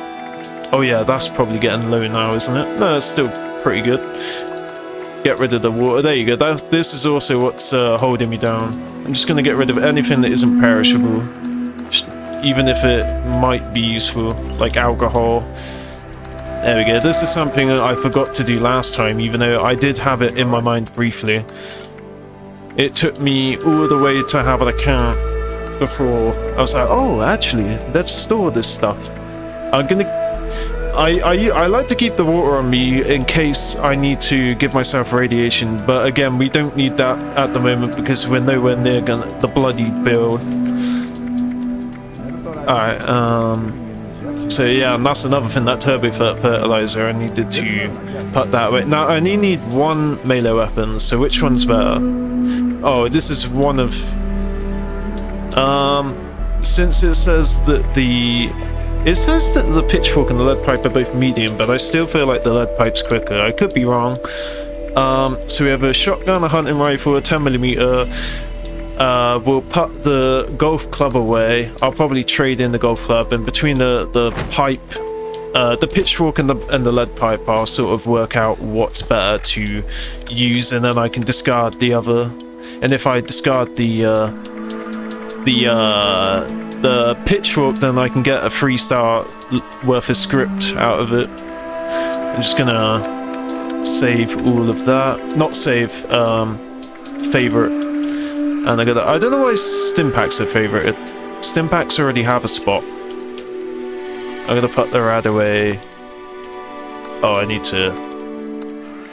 Oh yeah, that's probably getting low now, isn't it? No, it's still pretty good. Get rid of the water. There you go. This is also what's holding me down. I'm just going to get rid of anything that isn't perishable, even if it might be useful, like alcohol. There we go. This is something that I forgot to do last time, even though I did have it in my mind briefly. It took me all the way to have an account before I was like, oh, actually, let's store this stuff. I'm gonna... I like to keep the water on me in case I need to give myself radiation, but again, we don't need that at the moment because we're nowhere near the bloody build. Alright, so yeah, and that's another thing, that turbo fertilizer, I needed to put that away. Now, I only need one melee weapon, so which one's better? Oh, this is one of... since it says that the pitchfork and the lead pipe are both medium, but I still feel like the lead pipe's quicker. I could be wrong. So we have a shotgun, a hunting rifle, a 10mm. We'll put the golf club away. I'll probably trade in the golf club, and between the pipe, the pitchfork and the lead pipe, I'll sort of work out what's better to use, and then I can discard the other. And if I discard the pitchfork, then I can get a 3-star worth of script out of it. I'm just gonna save all of that. Not save, favorite. And I don't know why Stimpaks are favorited. Stimpaks already have a spot. I'm gonna put the rad away. Oh, I need to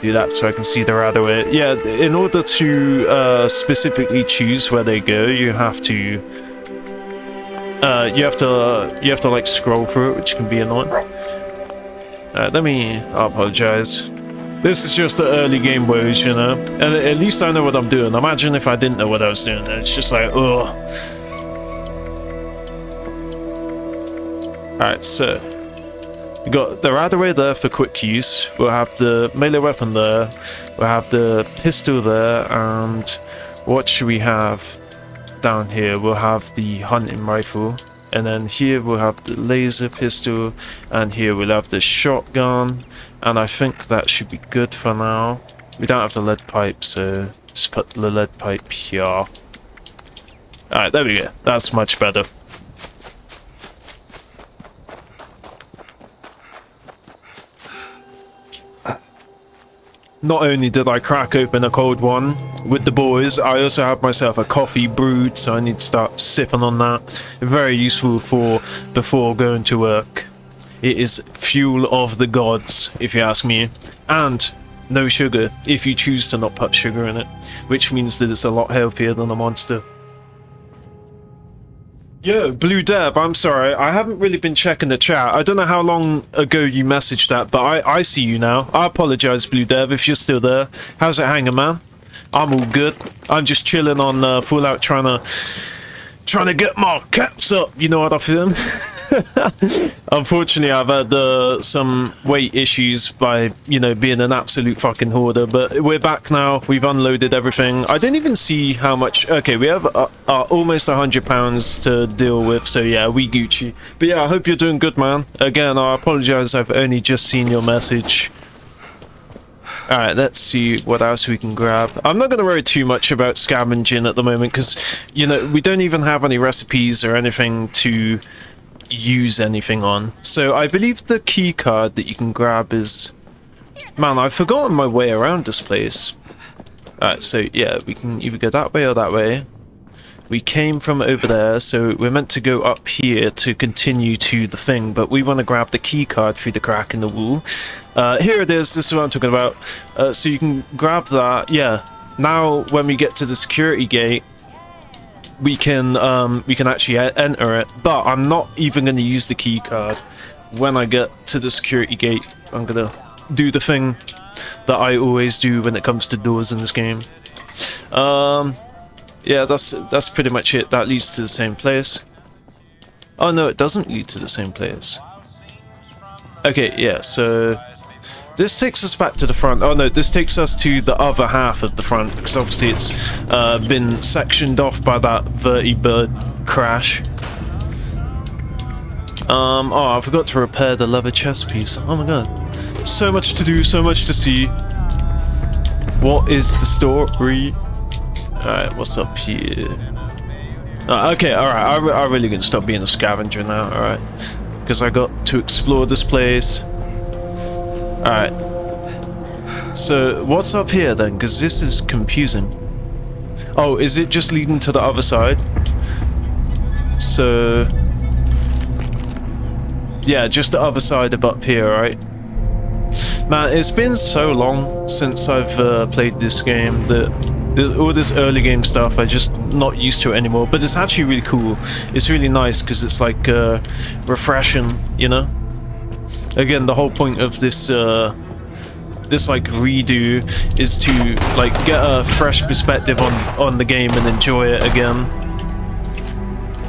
do that so I can see the rad away. Yeah, in order to specifically choose where they go, you have to like scroll through it, which can be annoying. I apologize. This is just the early game woes, you know, and at least I know what I'm doing. Imagine if I didn't know what I was doing. It's just like, ugh. Alright, so we got the rad away there for quick use. We'll have the melee weapon there. We'll have the pistol there, and what should we have down here? We'll have the hunting rifle, and then here we'll have the laser pistol, and here we'll have the shotgun, and I think that should be good for now. We don't have the lead pipe, so just put the lead pipe here. Alright, there we go. That's much better. Not only did I crack open a cold one with the boys, I also have myself a coffee brewed, so I need to start sipping on that. Very useful for before going to work. It is fuel of the gods, if you ask me. And no sugar, if you choose to not put sugar in it, which means that it's a lot healthier than a Monster. Yo, Blue Dev, I'm sorry, I haven't really been checking the chat. I don't know how long ago you messaged that, but I see you now. I apologize, Blue Dev, if you're still there. How's it hanging, man? I'm all good. I'm just chilling on Fallout, trying to get my caps up, you know what I feel? Unfortunately, I've had some weight issues by, you know, being an absolute fucking hoarder, but we're back now. We've unloaded everything. I didn't even see how much. Okay, we have almost £100 to deal with, so yeah, we Gucci. But yeah, I hope you're doing good, man. Again, I apologize, I've only just seen your message. Alright, let's see what else we can grab. I'm not going to worry too much about scavenging at the moment, because, you know, we don't even have any recipes or anything to use anything on. So I believe the key card that you can grab is... Man, I've forgotten my way around this place. Alright, so yeah, we can either go that way or that way. We came from over there, so we're meant to go up here to continue to the thing, but we want to grab the key card through the crack in the wall. Here it is, this is what I'm talking about. So you can grab that, yeah. Now, when we get to the security gate, we can actually enter it, but I'm not even going to use the key card. When I get to the security gate, I'm going to do the thing that I always do when it comes to doors in this game. Yeah, that's pretty much it. That leads to the same place. Oh no, it doesn't lead to the same place. Okay, yeah, so this takes us back to the front. Oh no, this takes us to the other half of the front, because obviously it's been sectioned off by that vertibird crash. Oh, I forgot to repair the leather chest piece. Oh my god. So much to do, so much to see. What is the story? Alright, what's up here? Okay, alright, I'm really gonna stop being a scavenger now, alright? Because I got to explore this place. Alright. So, what's up here then? Because this is confusing. Oh, is it just leading to the other side? So... Yeah, just the other side of up here, right? Man, it's been so long since I've played this game that all this early game stuff, I'm just not used to it anymore. But it's actually really cool. It's really nice because it's like refreshing, you know? Again, the whole point of this this like redo is to like get a fresh perspective on the game and enjoy it again.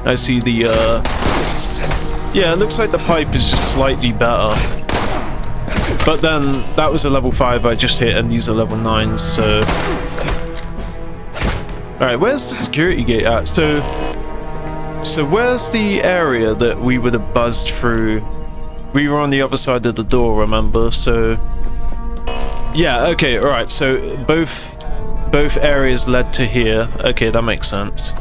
I see the yeah, it looks like the pipe is just slightly better. But then that was a level 5 I just hit, and these are level 9s, so... Alright, where's the security gate at? So where's the area that we would have buzzed through? We were on the other side of the door, remember? So... Yeah, okay, alright, so both areas led to here. Okay, that makes sense.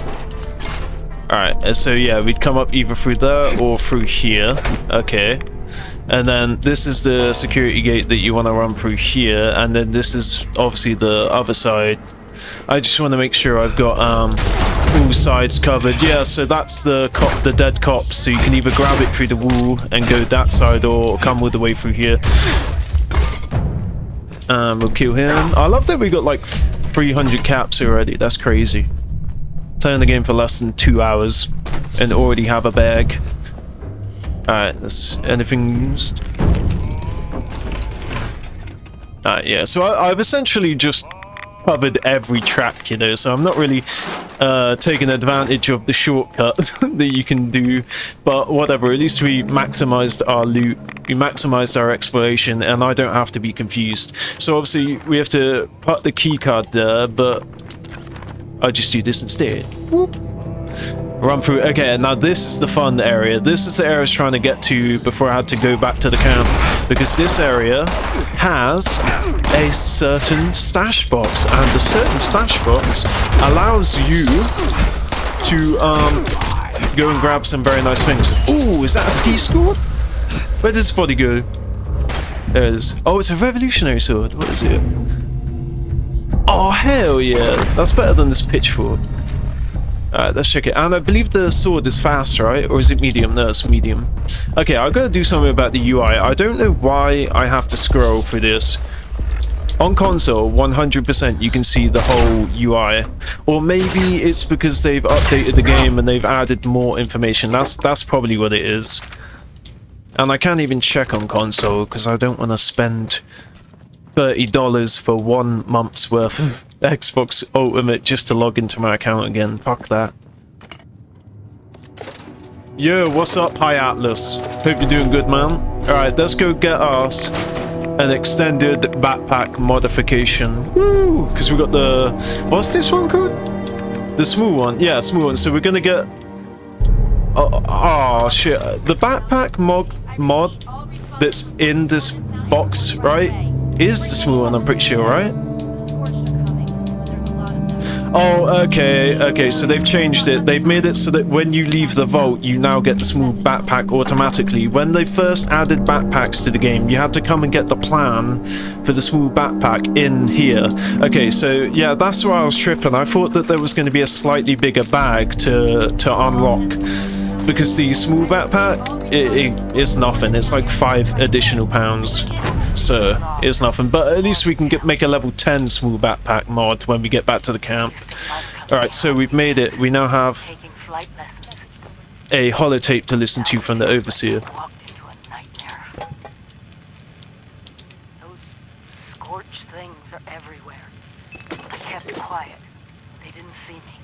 Alright, so yeah, we'd come up either through there or through here. Okay. And then this is the security gate that you want to run through here, and then this is obviously the other side. I just want to make sure I've got all sides covered. Yeah, so that's the cop, the dead cop, so you can either grab it through the wall and go that side, or come all the way through here. We'll kill him. I love that we got like 300 caps already. That's crazy. Playing the game for less than 2 hours and already have a bag. Alright, that's anything used. Alright, yeah, so I've essentially just covered every track, you know, so I'm not really taking advantage of the shortcut that you can do, but whatever, at least we maximized our loot, we maximized our exploration, and I don't have to be confused. So obviously we have to put the key card there, but I just do this instead. Whoop. Run through. Okay, now this is the fun area. This is the area I was trying to get to before I had to go back to the camp, because this area has a certain stash box, and the certain stash box allows you to go and grab some very nice things. Ooh, is that a ski school? Where does this body go? There it is. Oh, it's a revolutionary sword. What is it? Oh, hell yeah. That's better than this pitchfork. Alright, let's check it. And I believe the sword is fast, right? Or is it medium? No, it's medium. Okay, I've got to do something about the UI. I don't know why I have to scroll through this. On console, 100% you can see the whole UI. Or maybe it's because they've updated the game and they've added more information. That's probably what it is. And I can't even check on console because I don't want to spend $30 for 1 month's worth of Xbox Ultimate just to log into my account again. Fuck that. Yo, what's up? Hi Atlas. Hope you're doing good, man. Alright, let's go get us an extended backpack modification. Woo! Because we got the... What's this one called? The smooth one. Yeah, smooth one. So we're gonna get... Oh, shit. The backpack mod that's in this box, right? Is the smooth one, I'm pretty sure, right? Oh, okay, so they've changed it. They've made it so that when you leave the vault, you now get the smooth backpack automatically. When they first added backpacks to the game, you had to come and get the plan for the smooth backpack in here. Okay, so yeah, that's why I was tripping. I thought that there was going to be a slightly bigger bag to unlock. Because the smooth backpack, it is nothing. It's like 5 additional pounds. So, it's nothing. But at least we can make a level 10 smooth backpack mod when we get back to the camp. Alright, so we've made it. We now have a holotape to listen to from the Overseer. Those scorched things are everywhere. I kept quiet. They didn't see me.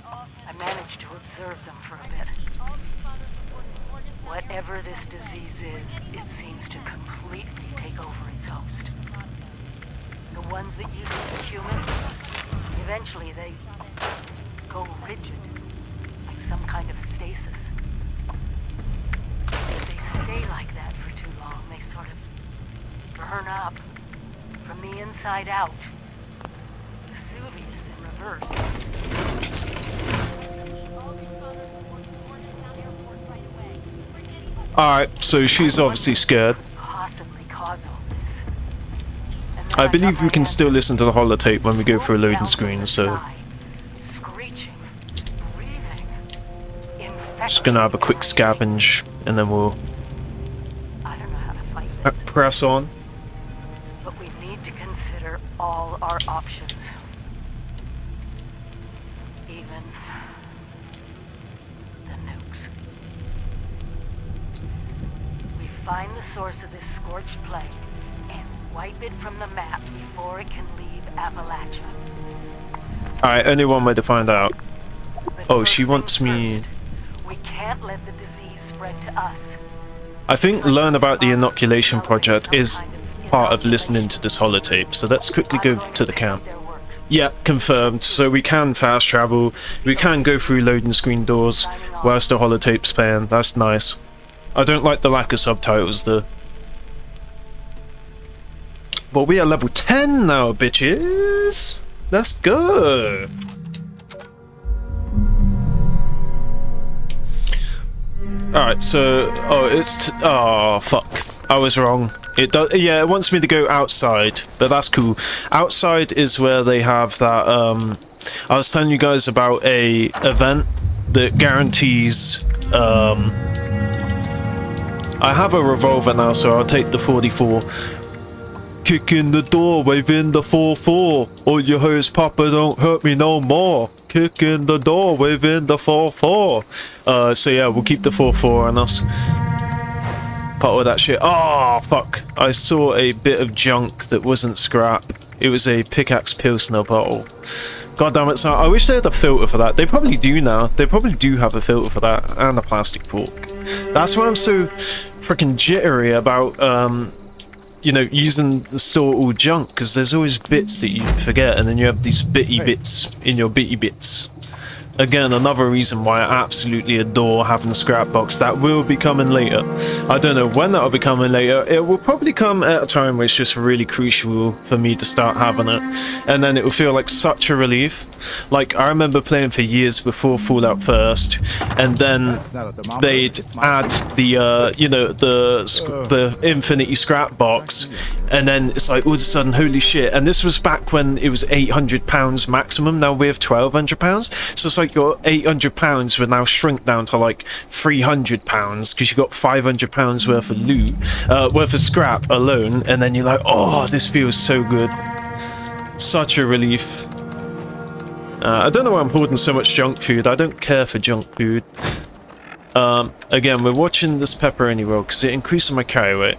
I managed to observe them for a bit. Whatever this disease is, it seems to completely take over its host. The ones that used to be human, eventually they go rigid, like some kind of stasis. If they stay like that for too long, they sort of burn up from the inside out. Vesuvius in reverse. Alright, so she's obviously scared. I believe we can still listen to the holotape when we go through a loading screen, so... Just gonna have a quick scavenge, and then we'll press on. But we need to consider all our options. Even the nukes. We find the source of this scorched plague and wipe it from the map before it can leave Appalachia. Alright, only one way to find out. But Oh, first she wants things me... first, we can't let the disease spread to us. I think learn about the inoculation project is part of listening to this holotape, so let's quickly go to the camp. Yeah, confirmed. So we can fast travel, we can go through loading screen doors whilst the holotape's playing. That's nice. I don't like the lack of subtitles though. But we are level 10 now, bitches! Let's go! Alright, so... Oh, it's... Oh, fuck. I was wrong. It does... Yeah, it wants me to go outside, but that's cool. Outside is where they have that, I was telling you guys about a event that guarantees, I have a revolver now, so I'll take the 44. Kick in the door, waving the 4-4. Oh, your host papa, don't hurt me no more. Kick in the door, waving the 4-4. So yeah, we'll keep the 4-4 on us. Part of that shit. Oh, fuck. I saw a bit of junk that wasn't scrap. It was a pickaxe pilsner bottle. God damn it, so I wish they had a filter for that. They probably do now. They probably do have a filter for that, and a plastic fork. That's why I'm so freaking jittery about, you know, using the store all junk, because there's always bits that you forget, and then you have these bitty bits in your bitty bits. Again, another reason why I absolutely adore having a scrap box. That will be coming later. I don't know when that will be coming later. It will probably come at a time where it's just really crucial for me to start having it. And then it will feel like such a relief. Like, I remember playing for years before Fallout First, and then they'd add the, you know, the Infinity scrap box, and then it's like all of a sudden, holy shit. And this was back when it was £800 maximum. Now we have £1,200. So it's like your £800 would now shrink down to like £300 because you got £500 worth of loot, worth of scrap alone, and then you're like, oh, this feels so good. Such a relief. I don't know why I'm hoarding so much junk food. I don't care for junk food. Again, we're watching this pepperoni roll because it increases my carry weight.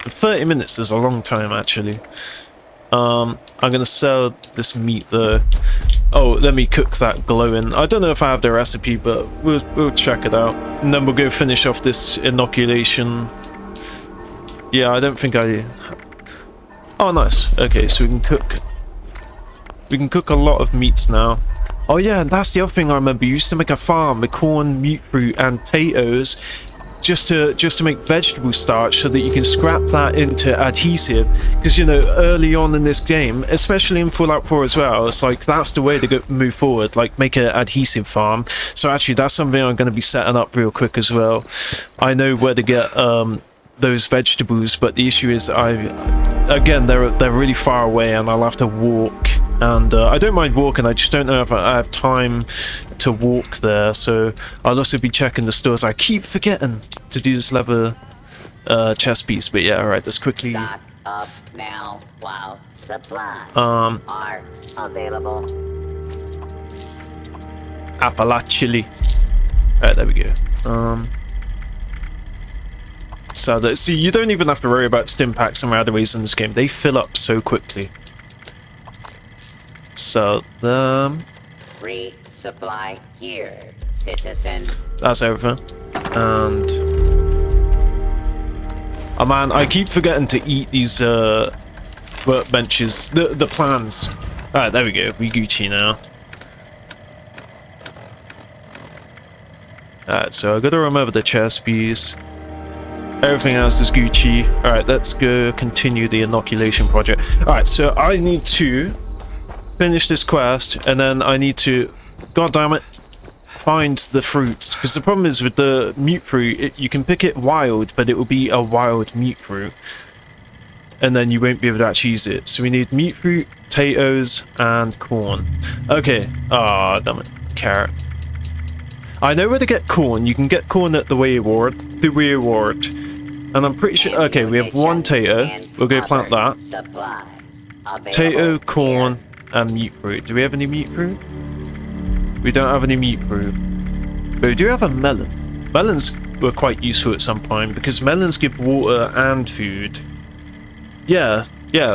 30 minutes is a long time, actually. I'm gonna sell this meat though. Oh, let me cook that glowing. I don't know if I have the recipe, but we'll check it out, and then we'll go finish off this inoculation. Yeah, I don't think I. Oh, nice. Okay, so we can cook. We can cook a lot of meats now. Oh yeah, and that's the other thing I remember. You used to make a farm with corn, mute fruit, and potatoes. Just to make vegetable starch so that you can scrap that into adhesive, because you know, early on in this game, especially in Fallout 4 as well, it's like that's the way to move forward, like make an adhesive farm. So actually that's something I'm going to be setting up real quick as well. I know where to get those vegetables, but the issue is again they're really far away and I'll have to walk, and I don't mind walking, I just don't know if I have time to walk there. So I'll also be checking the stores. I keep forgetting to do this leather chest piece, but yeah, alright, let's quickly Stock up now while supplies are available. Appalachia. Alright, there we go. So that, see, you don't even have to worry about stim packs and radaways in this game. They fill up so quickly. So Free supply here, citizen. that's everything. And oh man, I keep forgetting to eat these workbenches, the plans. Alright, there we go. We Gucci now. Alright, so I gotta remember the chest piece. Everything else is Gucci. Alright, let's go continue the inoculation project. Alright, so I need to finish this quest, and then I need to, god damn it, find the fruits. Because the problem is with the mute fruit, you can pick it wild, but it will be a wild mute fruit. And then you won't be able to actually use it. So we need mute fruit, potatoes, and corn. Okay. Ah, damn it. Carrot. I know where to get corn. You can get corn at the Way Award. And I'm pretty sure... Okay, we have one tato. We'll go plant that. Supplies Tato, available corn, and meat fruit. Do we have any meat fruit? We don't have any meat fruit. But we do have a melon. Melons were quite useful at some point because melons give water and food. Yeah,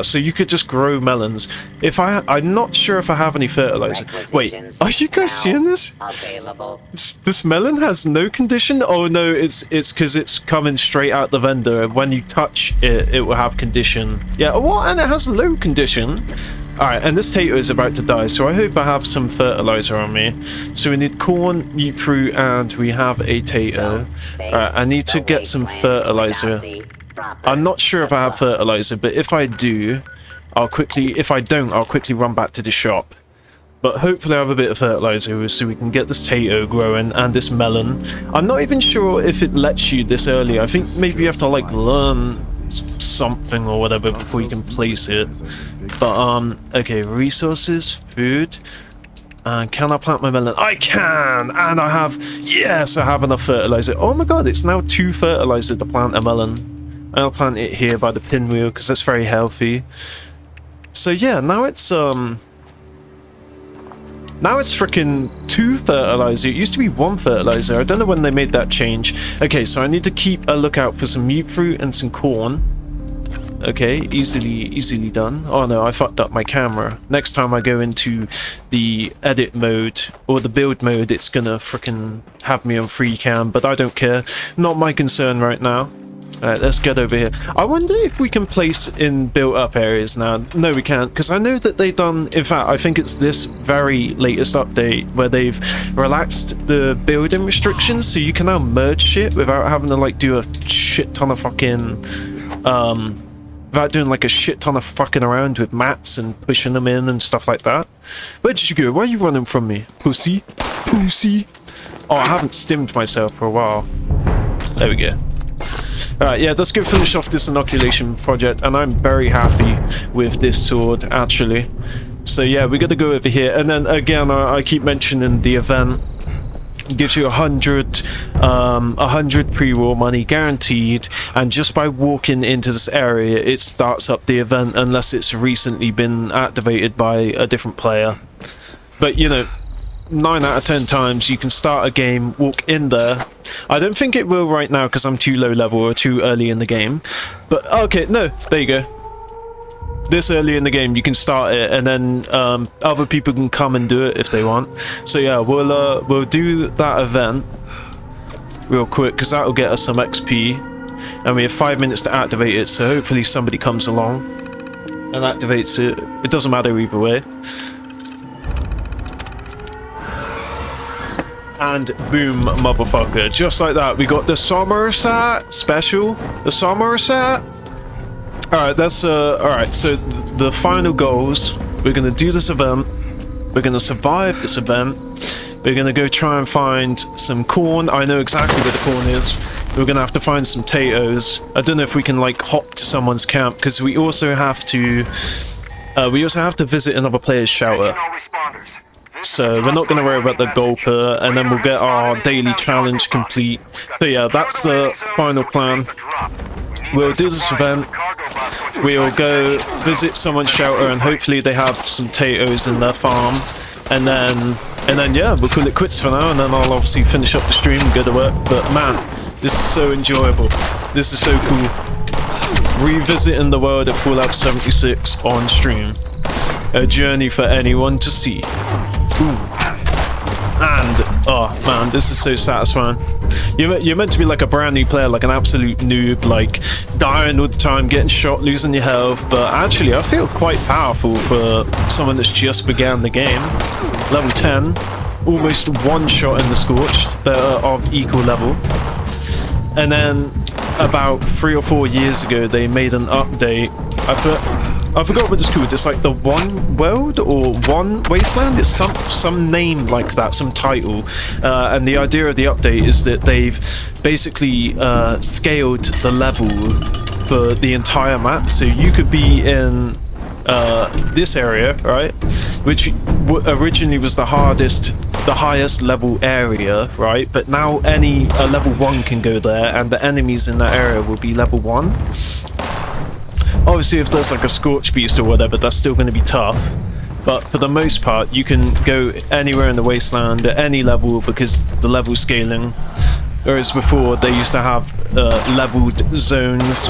so you could just grow melons. I'm not sure if I have any fertilizer. Wait, are you guys seeing this? available. This melon has no condition? Oh no, it's because it's coming straight out the vendor. When you touch it, it will have condition. Yeah, what? And it has low condition? Alright, and this tato is about to die, so I hope I have some fertilizer on me. So we need corn, meat fruit, and we have a tato. Alright, I need to get some fertilizer. I'm not sure if I have fertilizer, but if I do, if I don't, I'll quickly run back to the shop. But hopefully I have a bit of fertilizer so we can get this tato growing and this melon. I'm not even sure if it lets you this early. I think maybe you have to like learn something or whatever before you can place it. But okay, resources, food. Can I plant my melon? I can! And I have, yes, I have enough fertilizer. Oh my god, it's now 2 fertilizer to plant a melon. I'll plant it here by the pinwheel because that's very healthy. So yeah, now it's freaking 2 fertilizer. It used to be 1 fertilizer. I don't know when they made that change. Okay, so I need to keep a lookout for some meat fruit and some corn. Okay, easily done. Oh no, I fucked up my camera. Next time I go into the edit mode or the build mode, it's gonna freaking have me on free cam, but I don't care. Not my concern right now. Alright, let's get over here. I wonder if we can place in built-up areas now. No, we can't, because I know that they've done... In fact, I think it's this very latest update where they've relaxed the building restrictions, so you can now merge shit without having to, like, do a shit ton of fucking... without doing, like, a shit ton of fucking around with mats and pushing them in and stuff like that. Where did you go? Why are you running from me? Pussy? Pussy? Oh, I haven't stimmed myself for a while. There we go. Alright, yeah, let's go finish off this inoculation project, and I'm very happy with this sword, actually. So yeah, we got to go over here, and then again, I keep mentioning the event. It gives you 100 pre-war money guaranteed, and just by walking into this area, it starts up the event unless it's recently been activated by a different player. But you know, 9 out of 10 times you can start a game, walk in there. I don't think it will right now because I'm too low level or too early in the game. But okay, no, there you go. This early in the game you can start it, and then other people can come and do it if they want. So yeah, we'll do that event real quick because that'll get us some XP, and we have 5 minutes to activate it. So hopefully somebody comes along and activates it. It doesn't matter either way. And boom, motherfucker. Just like that, we got the Somerset special. The Somerset. Alright, that's alright, so the final goals. We're gonna do this event. We're gonna survive this event. We're gonna go try and find some corn. I know exactly where the corn is. We're gonna have to find some potatoes. I don't know if we can like hop to someone's camp, because we also have to visit another player's shelter. So we're not going to worry about the gulper, and then we'll get our daily challenge complete. So yeah, that's the final plan. We'll do this event, we'll go visit someone's shelter, and hopefully they have some potatoes in their farm, and then yeah, we'll call it quits for now, and then I'll obviously finish up the stream and go to work. But man, this is so enjoyable. This is so cool. Revisiting the world of Fallout 76 on stream. A journey for anyone to see. Ooh. And oh man, this is so satisfying. You're meant to be like a brand new player, like an absolute noob, like dying all the time, getting shot, losing your health. But actually, I feel quite powerful for someone that's just began the game. Level 10, almost one shot in the Scorched. They're of equal level. And then about 3 or 4 years ago, they made an update. I forgot what it's called. It's like the One World or One Wasteland. It's some name like that, some title. And the idea of the update is that they've basically scaled the level for the entire map. So you could be in this area, right? Which originally was the highest level area, right? But now any level 1 can go there, and the enemies in that area will be level 1. Obviously, if there's like a Scorch Beast or whatever, that's still going to be tough. But for the most part, you can go anywhere in the wasteland at any level because the level scaling. Whereas before, they used to have leveled zones.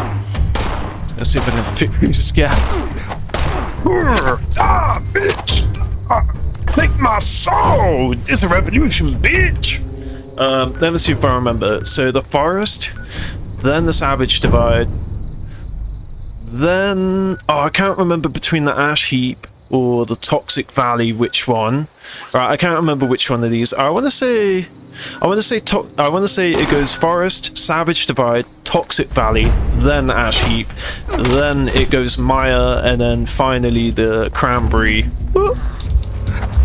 Let's see if I can fit through this gap. Ah, bitch! Take my soul! It's a revolution, bitch! Let me see if I remember. So the forest, then the Savage Divide, then... Oh, I can't remember between the Ash Heap or the Toxic Valley which one. Right, I can't remember which one of these. I want to say it goes Forest, Savage Divide, Toxic Valley, then Ash Heap, then it goes Maya, and then finally the Cranberry.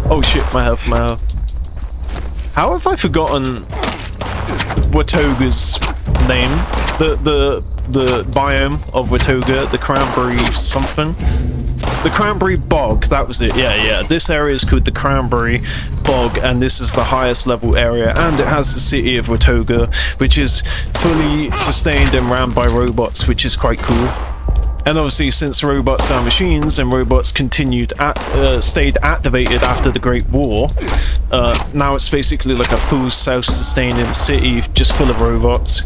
Oh shit, my health. How have I forgotten Watoga's name? The biome of Watoga, the Cranberry something. The Cranberry Bog, that was it, yeah. This area is called the Cranberry Bog, and this is the highest level area, and it has the city of Watoga, which is fully sustained and ran by robots, which is quite cool. And obviously, since robots are machines, and robots stayed activated after the Great War, now it's basically like a full self-sustaining city, just full of robots.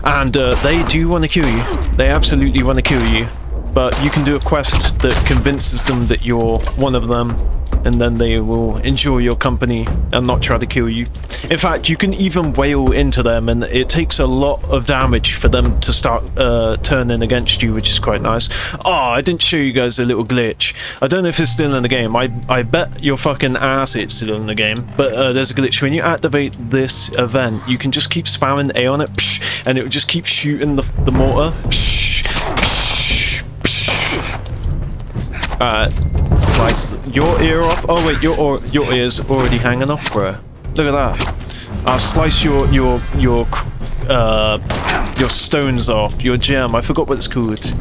And they do want to kill you. They absolutely want to kill you. But you can do a quest that convinces them that you're one of them, and then they will enjoy your company and not try to kill you. In fact, you can even wail into them, and it takes a lot of damage for them to start turning against you, which is quite nice. Oh, I didn't show you guys a little glitch. I don't know if it's still in the game. I bet your fucking ass it's still in the game. But there's a glitch. When you activate this event, you can just keep spamming A on it, and it will just keep shooting the mortar. Slice your ear off. Oh wait, your ear's already hanging off, bro. Look at that. I'll slice your stones off, your gem. I forgot what it's called.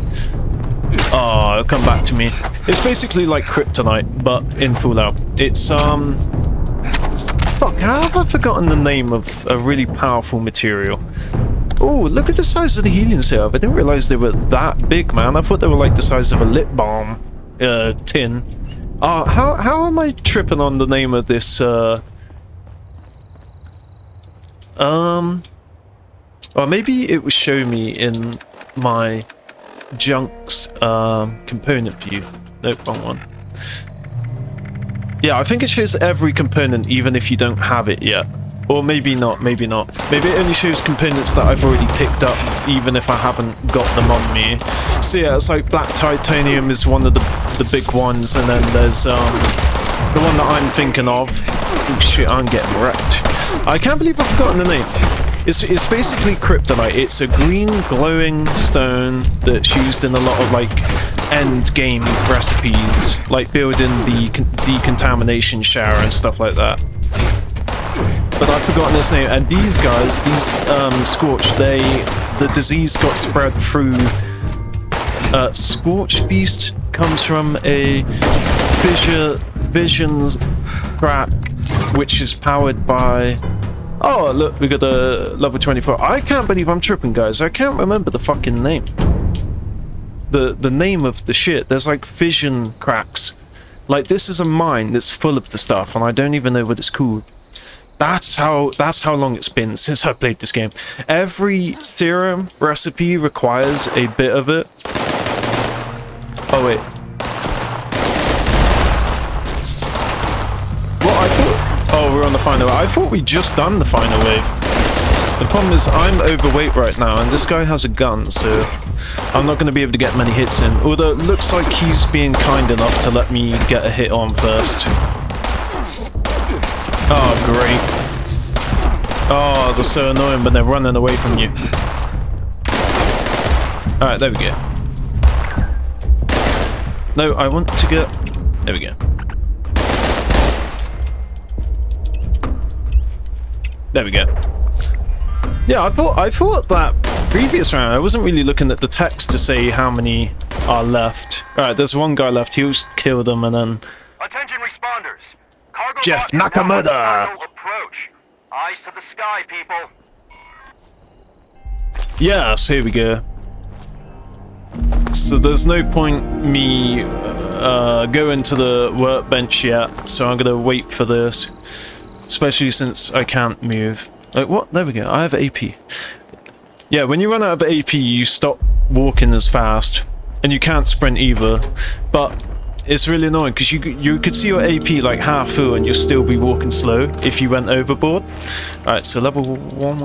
Oh, it'll come back to me. It's basically like kryptonite, but in Fallout. It's fuck, how have I forgotten the name of a really powerful material? Oh, look at the size of the helium cells. I didn't realize they were that big, man. I thought they were like the size of a lip balm tin. How am I tripping on the name of this? Or maybe it will show me in my junk's component view. Nope, wrong one. Yeah, I think it shows every component even if you don't have it yet. Or maybe not, maybe not. Maybe it only shows components that I've already picked up, even if I haven't got them on me. So yeah, it's like black titanium is one of the big ones, and then there's the one that I'm thinking of. Oh shit, I'm getting wrecked. I can't believe I've forgotten the name. It's basically kryptonite. It's a green glowing stone that's used in a lot of like end game recipes, like building the decontamination shower and stuff like that. But I've forgotten his name, and these guys, these Scorch, the disease got spread through. Scorch Beast comes from a visions crack, which is powered by. Oh look, we got a level 24. I can't believe I'm tripping, guys. I can't remember the fucking name. The name of the shit. There's like vision cracks. Like this is a mine that's full of the stuff, and I don't even know what it's called. That's how long it's been since I played this game. Every serum recipe requires a bit of it. Oh wait. What I thought? Oh, we're on the final wave. I thought we just done the final wave. The problem is I'm overweight right now, and this guy has a gun, so I'm not going to be able to get many hits in. Although it looks like he's being kind enough to let me get a hit on first. Oh, great. Oh, they're so annoying when they're running away from you. Alright, there we go. No, I want to get... There we go. There we go. Yeah, I thought that previous round, I wasn't really looking at the text to say how many are left. Alright, there's one guy left. He'll kill them and then... Attention responders. Cargo Jeff bot is Nakamura. final approach. Eyes to the sky, people. Yes, here we go. So there's no point me going to the workbench yet, so I'm gonna wait for this. Especially since I can't move. Like, what? There we go. I have AP. Yeah, when you run out of AP, you stop walking as fast. And you can't sprint either. But it's really annoying because you could see your AP like half full and you'll still be walking slow if you went overboard. Alright, so level 1.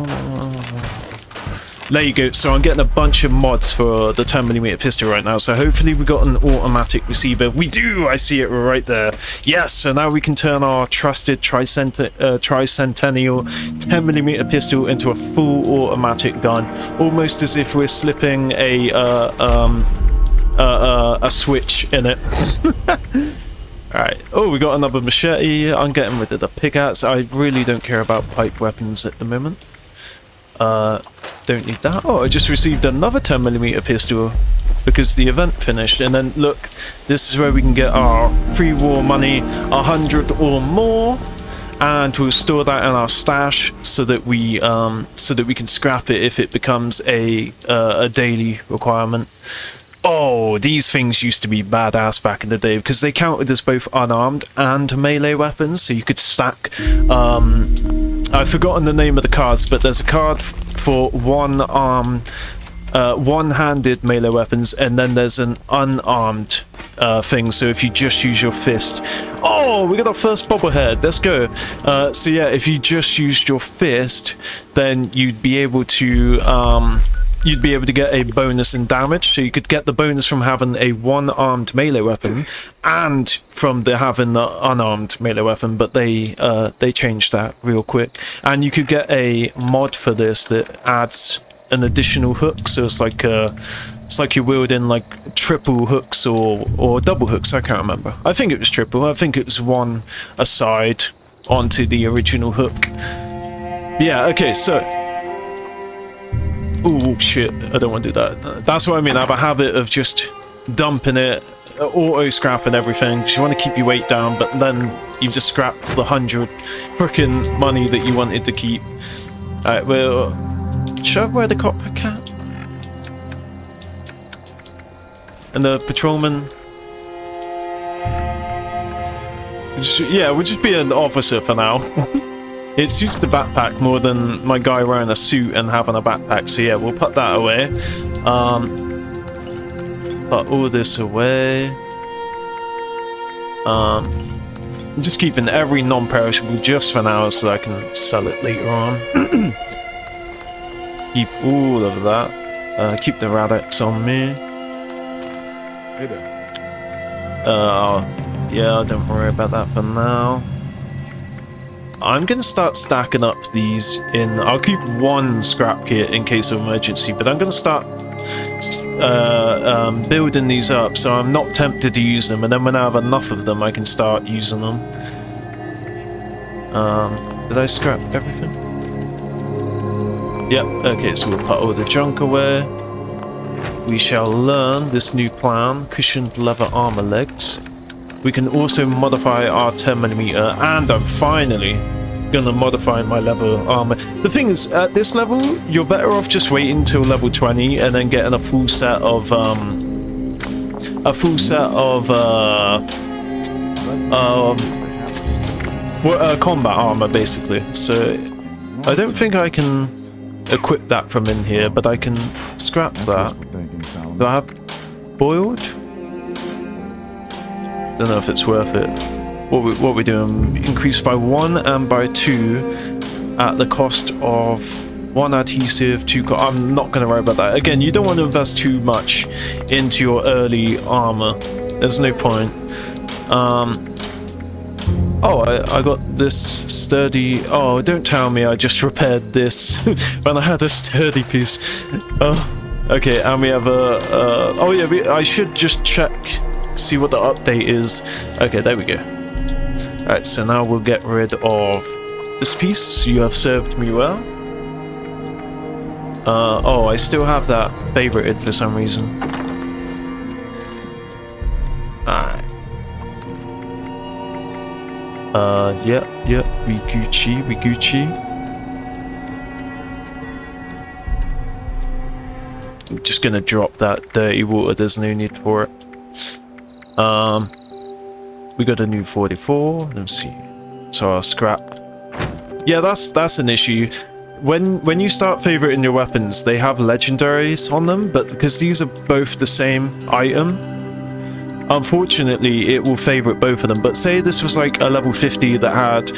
There you go. So I'm getting a bunch of mods for the 10mm pistol right now. So hopefully we got an automatic receiver. We do! I see it right there. Yes, so now we can turn our trusted tricentennial 10mm pistol into a full automatic gun. Almost as if we're slipping a switch in it. Alright. Oh, we got another machete. I'm getting rid of the pickaxe. I really don't care about pipe weapons at the moment. Don't need that. Oh, I just received another 10mm pistol because the event finished. And then look, this is where we can get our pre-war money, 100 or more, and we'll store that in our stash so that we can scrap it if it becomes a daily requirement. Oh, these things used to be badass back in the day because they counted as both unarmed and melee weapons, so you could stack. I've forgotten the name of the cards, but there's a card for one-handed melee weapons, and then there's an unarmed thing, so if you just use your fist. Oh, we got our first bobblehead. Let's go. So yeah, if you just used your fist, then you'd be able to get a bonus in damage, so you could get the bonus from having a one-armed melee weapon and from having the unarmed melee weapon, but they changed that real quick. And you could get a mod for this that adds an additional hook, so it's like you're wielding like triple hooks or double hooks. I can't remember. I think it was triple. I think it was one aside onto the original hook. Yeah, okay, so oh shit, I don't want to do that. That's what I mean. I have a habit of just dumping it, auto scrapping everything, because you want to keep your weight down, but then you've just scrapped the 100 frickin' money that you wanted to keep. Alright, well, should I wear the copper cap? And the patrolman? Yeah, we'll just be an officer for now. It suits the backpack more than my guy wearing a suit and having a backpack, so yeah, we'll put that away. Put all this away. I'm just keeping every non-perishable just for now so I can sell it later on. Keep all of that. Keep the Radex on me. Hey there. Yeah, don't worry about that for now. I'm gonna start stacking up these in. I'll keep one scrap kit in case of emergency, but I'm gonna start building these up so I'm not tempted to use them, and then when I have enough of them I can start using them. Did I scrap everything? Yep, okay, so we'll put all the junk away. We shall learn this new plan, cushioned leather armor legs. We can also modify our 10mm, and I'm finally gonna modify my leather armor. The thing is, at this level, you're better off just waiting till level 20 and then getting a full set of combat armor, basically. So I don't think I can equip that from in here, but I can scrap that. Do I have boiled? Don't know if it's worth it. What we doing? Increase by 1 and by 2 at the cost of 1 adhesive, 2. I'm not going to worry about that. Again, you don't want to invest too much into your early armor. There's no point. Oh, I got this sturdy. Oh, don't tell me I just repaired this when I had a sturdy piece. Oh, okay, and we have a. Oh yeah, I should just check. See what the update is. Okay, there we go. Alright, so now we'll get rid of this piece. You have served me well. Oh, I still have that favorited for some reason. Yeah, we Gucci. I'm just gonna drop that dirty water, there's no need for it. We got a new 44, let's see. So our scrap. Yeah, that's an issue. When you start favoriting your weapons, they have legendaries on them, but because these are both the same item, unfortunately it will favorite both of them. But say this was like a level 50 that had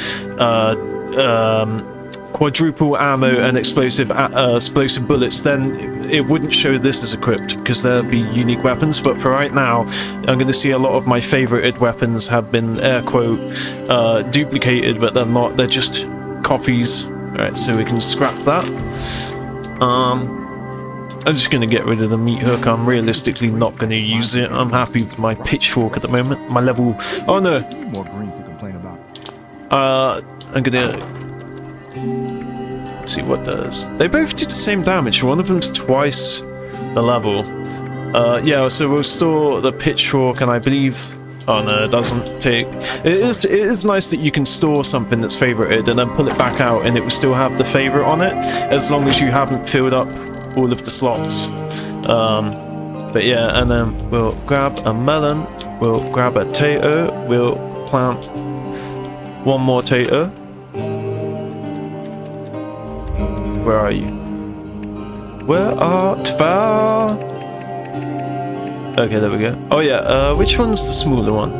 quadruple ammo and explosive bullets, then it wouldn't show this as equipped because there'll be unique weapons. But for right now, I'm going to see a lot of my favorited weapons have been air quote duplicated, but they're not, they're just copies. Alright, so we can scrap that. I'm just going to get rid of the meat hook. I'm realistically not going to use it. I'm happy with my pitchfork at the moment. My level... Oh no! More greens to complain about. I'm going to... see what does. They both do the same damage. One of them's twice the level. Yeah, so we'll store the pitchfork, and I believe... Oh no, it doesn't take... It is nice that you can store something that's favorited and then pull it back out and it will still have the favorite on it, as long as you haven't filled up all of the slots. But yeah, and then we'll grab a melon, we'll grab a tato, we'll plant one more tato. Where are you? Where art thou? Okay, there we go. Oh yeah, which one's the smaller one?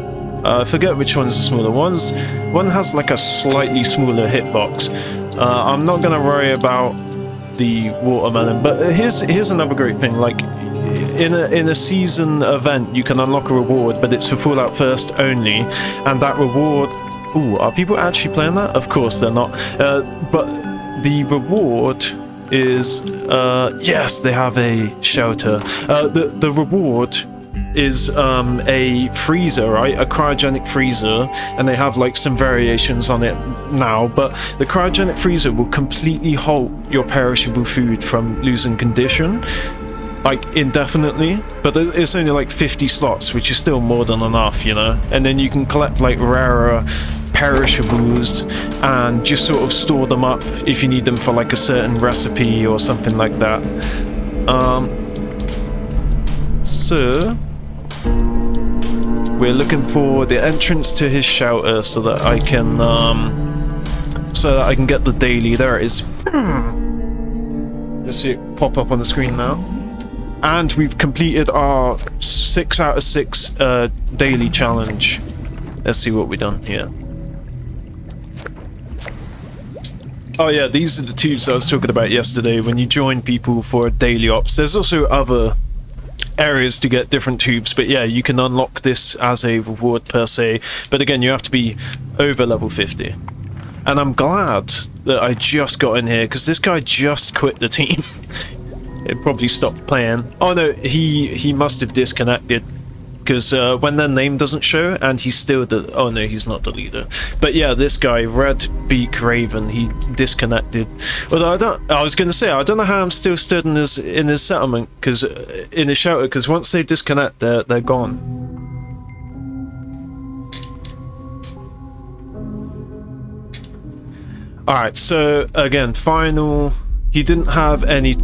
I forget which one's the smaller ones. One has like a slightly smaller hitbox. I'm not gonna worry about the watermelon, but here's another great thing. Like in a season event, you can unlock a reward, but it's for Fallout First only, and that reward. Ooh, are people actually playing that? Of course they're not. But the reward is yes, they have a shelter. The reward is a freezer, right? A cryogenic freezer, and they have like some variations on it now, but the cryogenic freezer will completely halt your perishable food from losing condition, like indefinitely, but it's only like 50 slots, which is still more than enough, you know. And then you can collect like rarer perishables and just sort of store them up if you need them for like a certain recipe or something like that. So we're looking for the entrance to his shelter so that I can get the daily. There it is. Just see it pop up on the screen now. And we've completed our 6 out of 6 daily challenge. Let's see what we've done here. Oh yeah, these are the tubes I was talking about yesterday when you join people for a daily ops. There's also other areas to get different tubes, but yeah, you can unlock this as a reward per se. But again, you have to be over level 50. And I'm glad that I just got in here, because this guy just quit the team. It probably stopped playing. Oh no, he must have disconnected. Because when their name doesn't show, and he's still the... Oh no, he's not the leader. But yeah, this guy, Red Beak Raven, he disconnected. Although I was going to say, I don't know how I'm still stood in his settlement, because in his shelter, because once they disconnect, they're gone. Alright, so again, final... He didn't have any...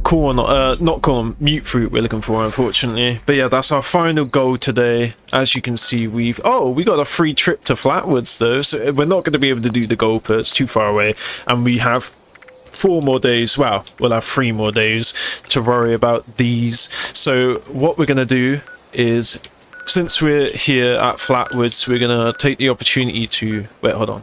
corn, not corn, mute fruit we're looking for, unfortunately. But yeah, that's our final goal today. As you can see, we got a free trip to Flatwoods though, so we're not going to be able to do the goal put, it's too far away, and we have 4 more days. Well, we'll have 3 more days to worry about these. So what we're going to do is, since we're here at Flatwoods, we're going to take the opportunity to... Wait, hold on.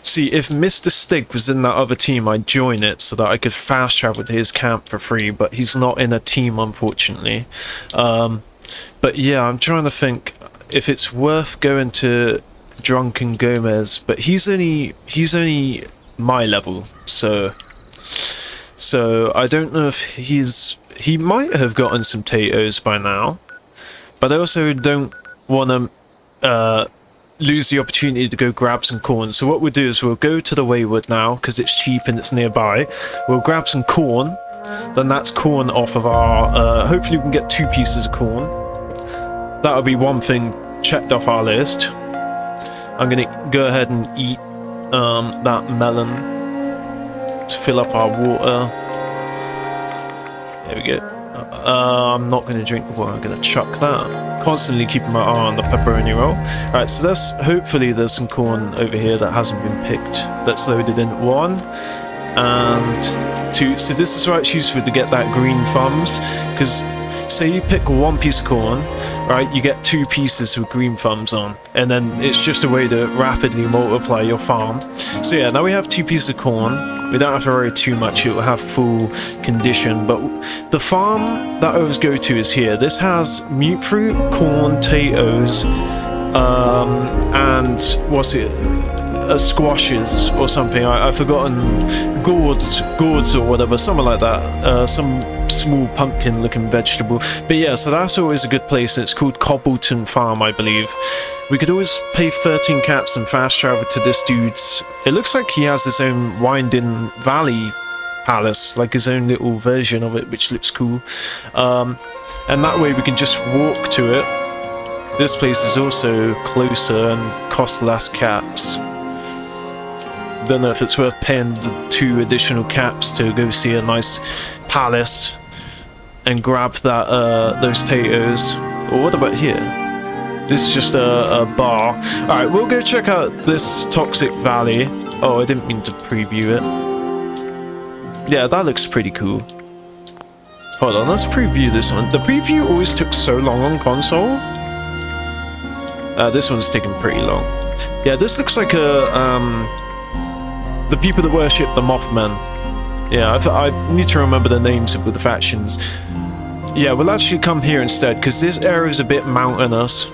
See, if Mr. Stig was in that other team, I'd join it so that I could fast travel to his camp for free, but he's not in a team, unfortunately. But yeah, I'm trying to think if it's worth going to Drunken Gomez, but he's only my level, so I don't know if he might have gotten some potatoes by now, but I also don't want to lose the opportunity to go grab some corn. So what we'll do is we'll go to the Wayward now because it's cheap and it's nearby. We'll grab some corn, then that's corn off of our hopefully we can get 2 pieces of corn. That'll be one thing checked off our list. I'm gonna go ahead and eat that melon to fill up our water. There we go. I'm not going to drink the water, I'm going to chuck that. Constantly keeping my eye on the pepperoni roll. Alright, so hopefully there's some corn over here that hasn't been picked. Let's load it in. 1 and 2. So this is why it's useful to get that green thumbs, because say you pick 1 piece of corn, right, you get 2 pieces with green thumbs on, and then it's just a way to rapidly multiply your farm. So yeah, now we have 2 pieces of corn. We don't have to worry too much, it will have full condition, but the farm that I always go to is here. This has mute fruit, corn, potatoes, and what's it? Squashes or something. I've forgotten. Gourds or whatever, something like that. Some small pumpkin-looking vegetable. But yeah, so that's always a good place, and it's called Cobbleton Farm, I believe. We could always pay 13 caps and fast travel to this dude's. It looks like he has his own Winding Valley palace, like his own little version of it, which looks cool. And that way we can just walk to it. This place is also closer and costs less caps. Don't know if it's worth paying the 2 additional caps to go see a nice palace and grab that those potatoes. Or what about here? This is just a bar. Alright, we'll go check out this Toxic Valley. Oh, I didn't mean to preview it. Yeah, that looks pretty cool. Hold on, let's preview this one. The preview always took so long on console. This one's taking pretty long. Yeah, this looks like a the people that worship the Mothmen. Yeah, I need to remember the names of the factions. Yeah, we'll actually come here instead, because this area is a bit mountainous.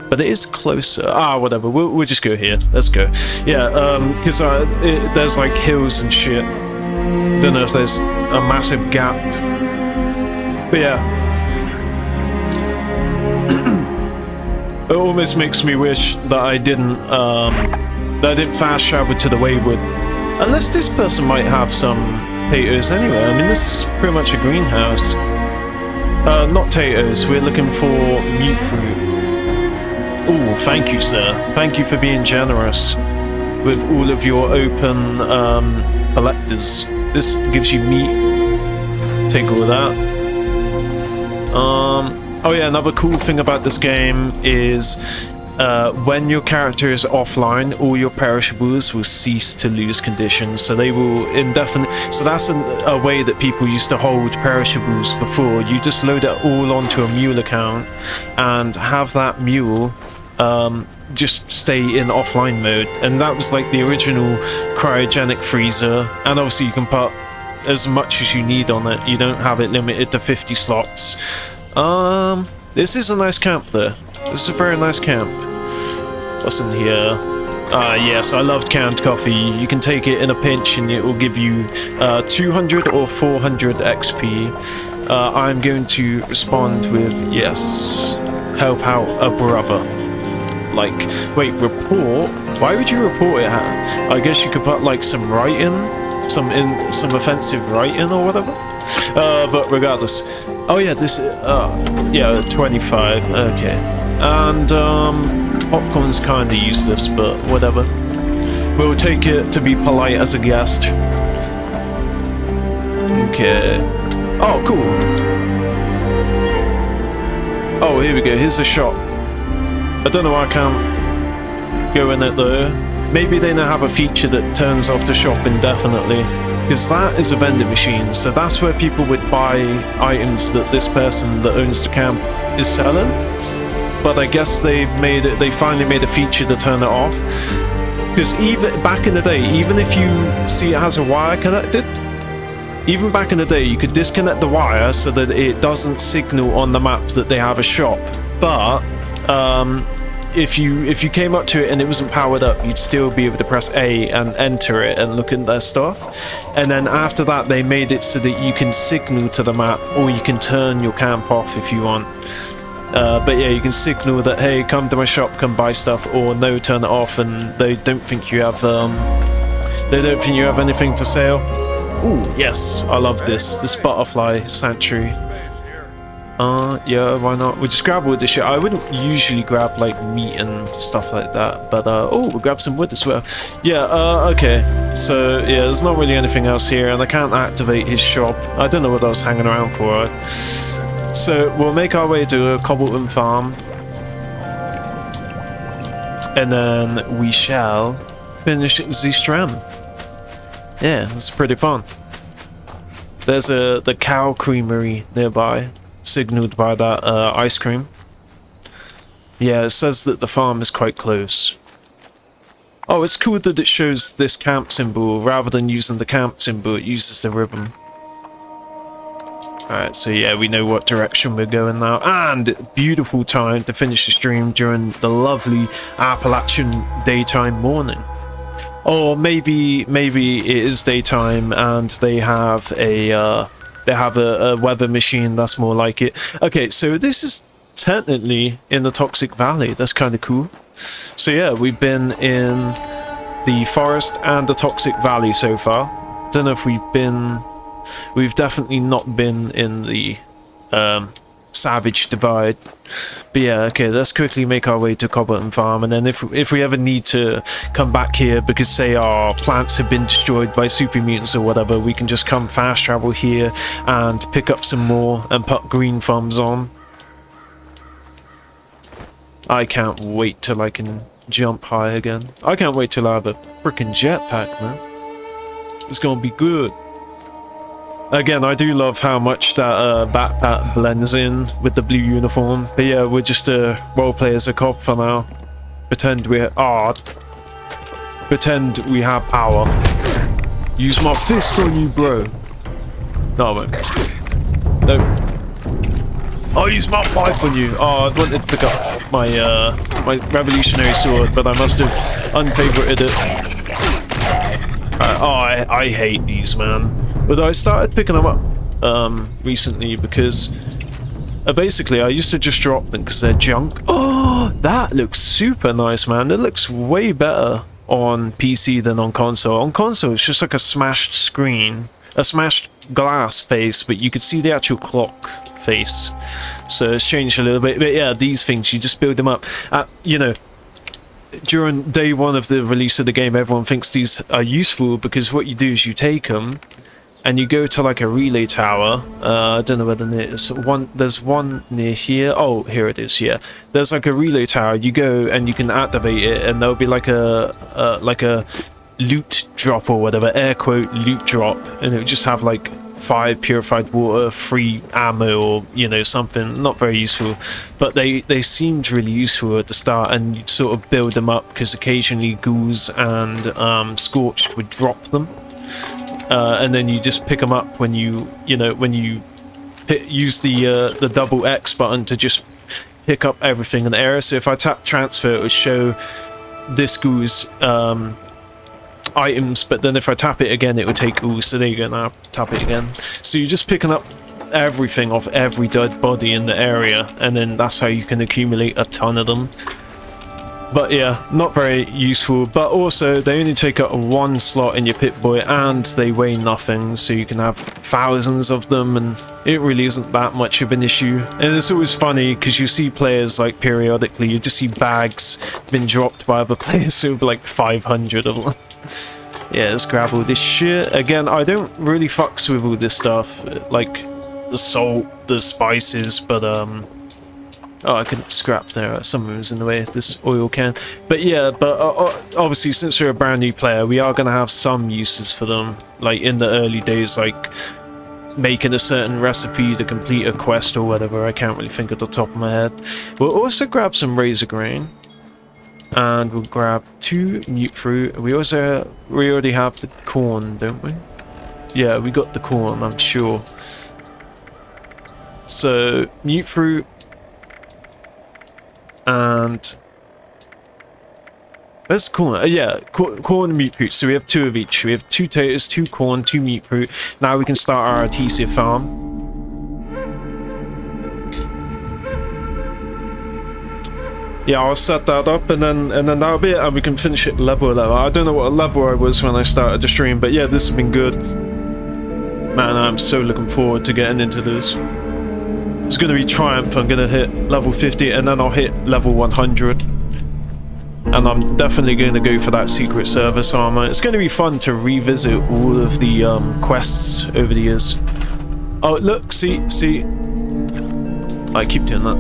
But it is closer. Ah, whatever, we'll just go here. Let's go. Yeah, because there's like hills and shit. Don't know if there's a massive gap. But yeah. It almost makes me wish that I didn't fast travel to the Wayward. Unless this person might have some potatoes anyway. I mean, this is pretty much a greenhouse. Not potatoes, we're looking for mute fruit. Oh, thank you, sir. Thank you for being generous with all of your open collectors. This gives you meat. Take all of that. Oh yeah, another cool thing about this game is when your character is offline, all your perishables will cease to lose condition, so they will indefinitely. So that's a way that people used to hold perishables before. You just load it all onto a mule account and have that mule just stay in offline mode, and that was like the original cryogenic freezer. And obviously you can put as much as you need on it, you don't have it limited to 50 slots. This is a nice camp though. This is a very nice camp. What's in here? Yes, I loved canned coffee. You can take it in a pinch and it will give you 200 or 400 XP. I'm going to respond with yes. Help out a brother. Like, wait, report? Why would you report it? I guess you could put like some writing, some offensive writing or whatever. But regardless. Oh yeah, this yeah, 25. Okay. And popcorn's kind of useless, but whatever. We'll take it to be polite as a guest. Okay. Oh, cool. Oh, here we go. Here's a shop. I don't know why I can't go in it though. Maybe they now have a feature that turns off the shop indefinitely. Because that is a vending machine, so that's where people would buy items that this person that owns the camp is selling. But I guess they finally made a feature to turn it off. Because even back in the day, even if you see it has a wire connected, even back in the day, you could disconnect the wire so that it doesn't signal on the map that they have a shop. But if you came up to it and it wasn't powered up, you'd still be able to press A and enter it and look at their stuff. And then after that, they made it so that you can signal to the map, or you can turn your camp off if you want. But yeah, you can signal that, hey, come to my shop, come buy stuff, or no, turn it off, and they don't think you have anything for sale. Ooh, yes, I love this butterfly sanctuary. Yeah, why not? We'll just grab wood this shit. I wouldn't usually grab like meat and stuff like that, but oh, we'll grab some wood as well. Yeah, okay. So yeah, there's not really anything else here, and I can't activate his shop. I don't know what I was hanging around for. So we'll make our way to a Cobbleton farm, and then we shall finish the stream. Yeah, it's pretty fun. There's the cow creamery nearby, signaled by that ice cream. Yeah, it says that the farm is quite close. Oh, it's cool that it shows this camp symbol rather than using the camp symbol. It uses the ribbon. Alright, so yeah, we know what direction we're going now. And beautiful time to finish the stream during the lovely Appalachian daytime morning. Or maybe it is daytime and they have a weather machine. That's more like it. Okay, so this is technically in the Toxic Valley. That's kind of cool. So yeah, we've been in the forest and the Toxic Valley so far. Don't know if we've definitely not been in the Savage Divide. But yeah, okay, let's quickly make our way to Cobbleton Farm, and then if we ever need to come back here because say our plants have been destroyed by super mutants or whatever, we can just come fast travel here and pick up some more and put green thumbs on. I can't wait till I can jump high again. I can't wait till I have a freaking jetpack, man. It's gonna be good. Again, I do love how much that backpack blends in with the blue uniform. But yeah, we're just roleplay as a cop for now. Pretend we're odd. Pretend we have power. Use my fist on you, bro. No, I won't. No. I'll use my pipe on you. Oh, I wanted to pick up my my revolutionary sword, but I must have unfavorited it. Oh, I hate these, man. But I started picking them up recently because basically I used to just drop them because they're junk. Oh, that looks super nice, man. It looks way better on PC than on console. On console, it's just like a smashed screen, a smashed glass face, but you could see the actual clock face. So it's changed a little bit. But yeah, these things, you just build them up. You know, during day one of the release of the game, everyone thinks these are useful because what you do is you take them and you go to like a relay tower. I don't know whether there's one near here. Oh, here it is. Yeah, there's like a relay tower. You go and you can activate it, and there'll be like a loot drop or whatever, air quote loot drop, and it would just have like 5 purified water, free ammo, or you know, something not very useful, but they seemed really useful at the start, and you'd sort of build them up because occasionally ghouls and Scorched would drop them, and then you just pick them up when you use the double X button to just pick up everything in the area. So if I tap transfer, it would show this ghoul's items, but then if I tap it again, it would take all. So there you go. Now tap it again. So you're just picking up everything off every dead body in the area, and then that's how you can accumulate a ton of them. But yeah, not very useful. But also, they only take up 1 slot in your Pip-Boy, and they weigh nothing, so you can have thousands of them, and it really isn't that much of an issue. And it's always funny because you see players like periodically, you just see bags been dropped by other players, so like 500 of them. Yeah, let's grab all this shit. Again, I don't really fucks with all this stuff, like the salt, the spices, but oh, I couldn't scrap there. Something was in the way of this oil can. But yeah, but obviously, since we're a brand new player, we are going to have some uses for them. Like in the early days, like making a certain recipe to complete a quest or whatever. I can't really think at the top of my head. We'll also grab some razor grain. And we'll grab 2 mute fruit. We already have the corn, don't we? Yeah, we got the corn, I'm sure. So, mute fruit. And where's corn? Yeah, corn and mute fruit. So we have 2 of each. We have 2 potatoes, 2 corn, 2 mute fruit. Now we can start our adhesive farm. Yeah, I'll set that up, and then that'll be it, and we can finish it level. I don't know what level I was when I started the stream, but yeah, this has been good. Man, I'm so looking forward to getting into this. It's going to be Triumph. I'm going to hit level 50 and then I'll hit level 100. And I'm definitely going to go for that Secret Service armor. It's going to be fun to revisit all of the quests over the years. Oh, look, see. I keep doing that.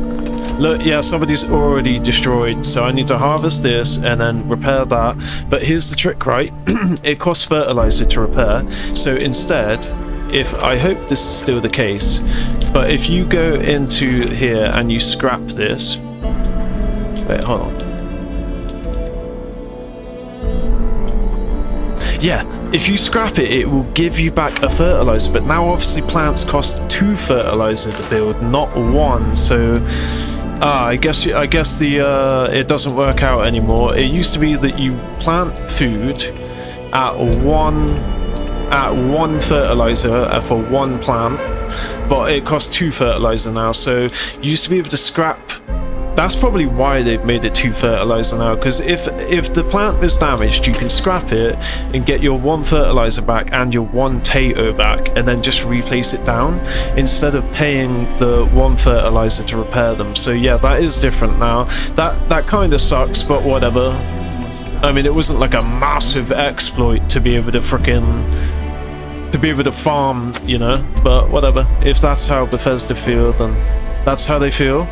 Look, yeah, somebody's already destroyed, so I need to harvest this and then repair that. But here's the trick, right? It costs fertilizer to repair. So instead, I hope this is still the case, but if you go into here and you scrap this... Wait, hold on. Yeah, if you scrap it, it will give you back a fertilizer, but now obviously plants cost 2 fertilizer to build, not 1, so I guess it doesn't work out anymore. It used to be that you plant food at 1 fertilizer for 1 plant, but it costs 2 fertilizer now, so you used to be able to scrap. That's probably why they've made it 2 fertilizer now, because if the plant is damaged, you can scrap it and get your 1 fertilizer back and your 1 Tato back, and then just replace it down instead of paying the 1 fertilizer to repair them. So yeah, that is different now. That kind of sucks, but whatever. I mean, it wasn't like a massive exploit to be able to farm, you know, but whatever. If that's how Bethesda feel, then that's how they feel.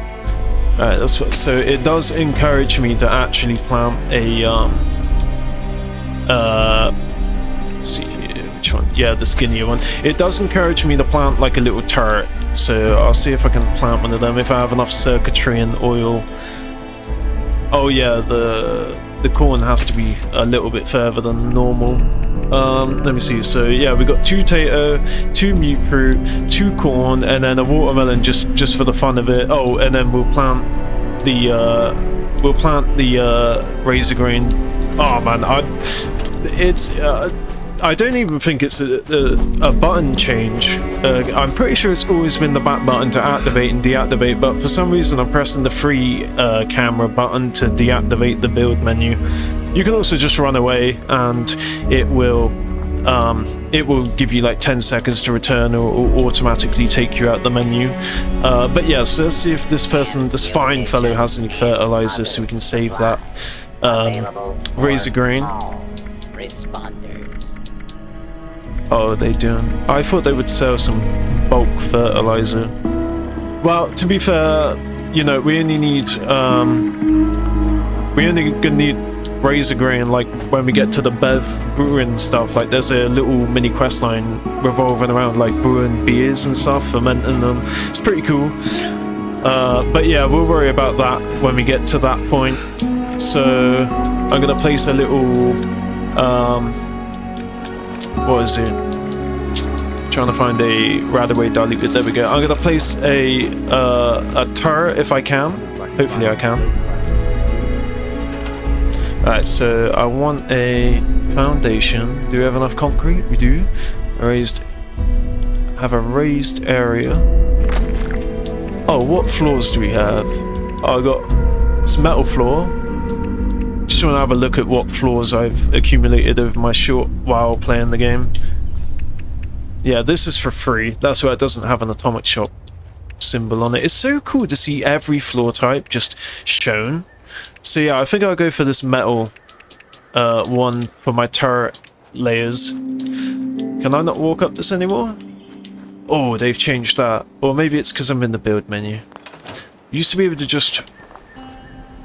Alright, so it does encourage me to actually plant a let's see here, which one? Yeah, the skinnier one. It does encourage me to plant like a little turret, so I'll see if I can plant one of them if I have enough circuitry and oil. Oh yeah, the corn has to be a little bit further than normal. Let me see. So yeah, we got 2 Tato, 2 mute fruit, 2 corn, and then a watermelon just for the fun of it. Oh, and then we'll plant the razor grain. Oh man, I don't even think it's a button change. I'm pretty sure it's always been the back button to activate and deactivate, but for some reason I'm pressing the free camera button to deactivate the build menu. You can also just run away and it will give you like 10 seconds to return or automatically take you out the menu. But yeah, so let's see if this fine fellow has any fertilizer so we can save that razor grain. Oh, they do. I thought they would sell some bulk fertilizer. Well, to be fair, you know, we only gonna need razor grain like when we get to the Bev brewing stuff. Like there's a little mini quest line revolving around like brewing beers and stuff, fermenting them. It's pretty cool. But yeah, we'll worry about that when we get to that point. So I'm gonna place a little what is it? Trying to find a Radaway Dolly bit. There we go. I'm gonna place a turret if I can. Hopefully I can. Alright, so I want a foundation. Do we have enough concrete? We do. Have a raised area. Oh, what floors do we have? Oh, I got this metal floor. Just want to have a look at what floors I've accumulated over my short while playing the game. Yeah, this is for free. That's why it doesn't have an atomic shop symbol on it. It's so cool to see every floor type just shown. So yeah, I think I'll go for this metal one for my turret layers. Can I not walk up this anymore? Oh, they've changed that. Or maybe it's because I'm in the build menu. Used to be able to just...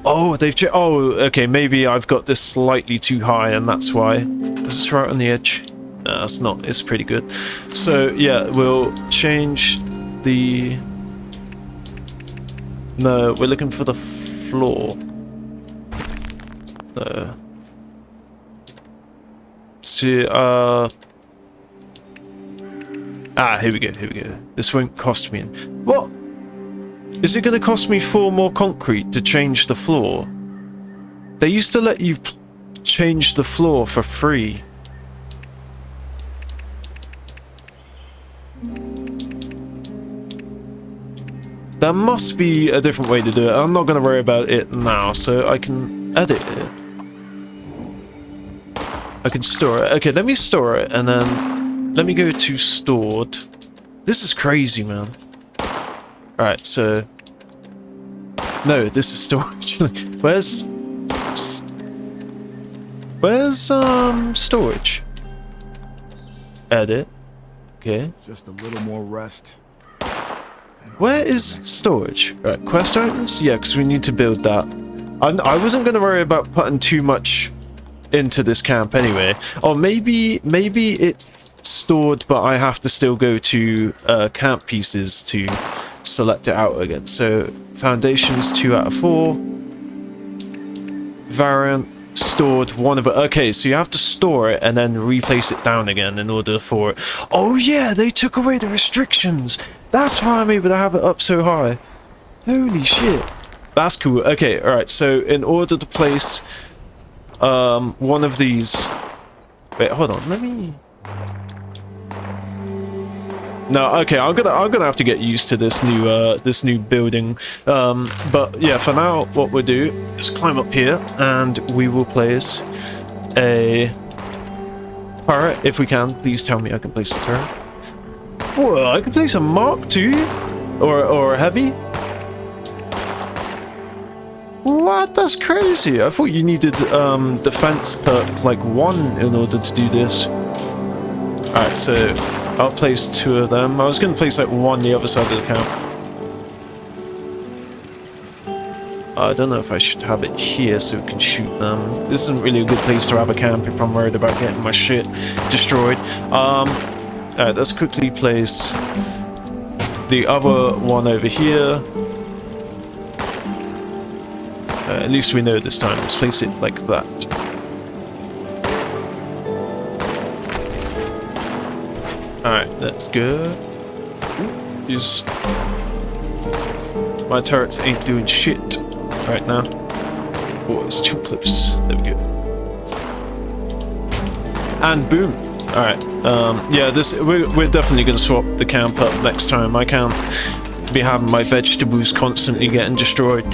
Oh, they've changed... Oh, okay, maybe I've got this slightly too high and that's why. Is this right on the edge? No, it's not. It's pretty good. So yeah, we'll change the... No, we're looking for the floor. See, here we go, here we go. This won't cost me... What? Is it going to cost me 4 more concrete to change the floor? They used to let you change the floor for free. There must be a different way to do it. I'm not going to worry about it now, so I can edit it. I can store it. Okay, let me store it, and then let me go to stored. This is crazy, man. Alright, so... No, this is storage. Where's... storage? Edit. Okay. Just a little more rest. Where is storage? Right, quest items? Yeah, because we need to build that. I wasn't going to worry about putting too much into this camp anyway. Or maybe it's stored, but I have to still go to camp pieces to select it out again. So, foundations 2 out of 4. Variant, stored 1 of it. Okay, so you have to store it and then replace it down again in order for it. Oh yeah, they took away the restrictions! That's why I'm able to have it up so high. Holy shit. That's cool. Okay, alright, so in order to place one of these... Wait, hold on, let me... No, okay, I'm gonna have to get used to this new building. But yeah, for now, what we'll do is climb up here, and we will place a turret if we can. Please tell me I can place a turret. Whoa, I can place a Mark II, or a heavy. What? That's crazy. I thought you needed defense perk like 1 in order to do this. All right, so. I'll place 2 of them. I was going to place like 1 the other side of the camp. I don't know if I should have it here so we can shoot them. This isn't really a good place to have a camp if I'm worried about getting my shit destroyed. Alright, let's quickly place the other one over here. At least we know this time. Let's place it like that. Alright, let's go. These... My turrets ain't doing shit right now. Oh, it's too close. There we go. And boom. Alright, yeah, we're definitely gonna swap the camp up next time. I can't be having my vegetables constantly getting destroyed.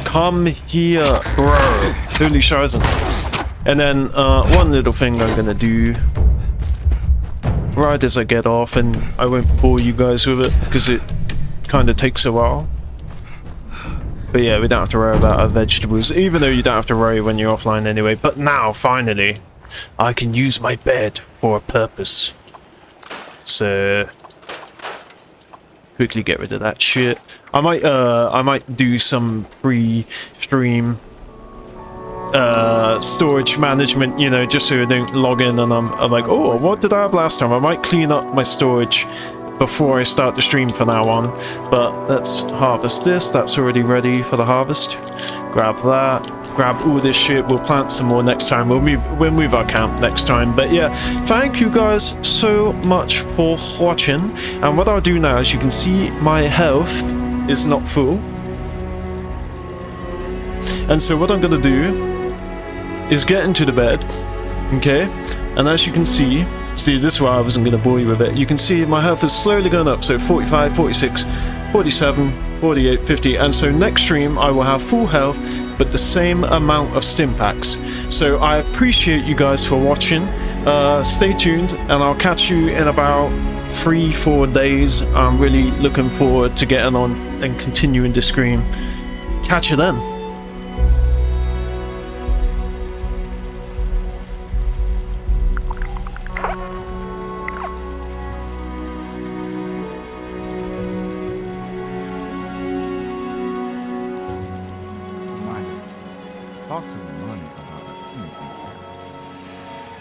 Come here, bro. Holy shizen. And then, one little thing I'm gonna do right as I get off, and I won't bore you guys with it, because it kind of takes a while. But yeah, we don't have to worry about our vegetables, even though you don't have to worry when you're offline anyway. But now, finally, I can use my bed for a purpose. So... quickly get rid of that shit. I might do some pre-stream storage management, you know, just so I don't log in and I'm like, oh, what did I have last time? I might clean up my storage before I start the stream from now on. But let's harvest this. That's already ready for the harvest. Grab that. Grab all this shit. We'll plant some more next time. We'll move our camp next time. But yeah, thank you guys so much for watching. And what I'll do now, as you can see, my health is not full. And so what I'm gonna do is get into the bed, okay? And as you can see, this is why I wasn't gonna bore you with it. You can see my health is slowly going up. So 45, 46, 47, 48, 50. And so next stream I will have full health, but the same amount of stim packs. So I appreciate you guys for watching. Stay tuned, and I'll catch you in about 3-4 days. I'm really looking forward to getting on and continuing the stream. Catch you then. Talk to me.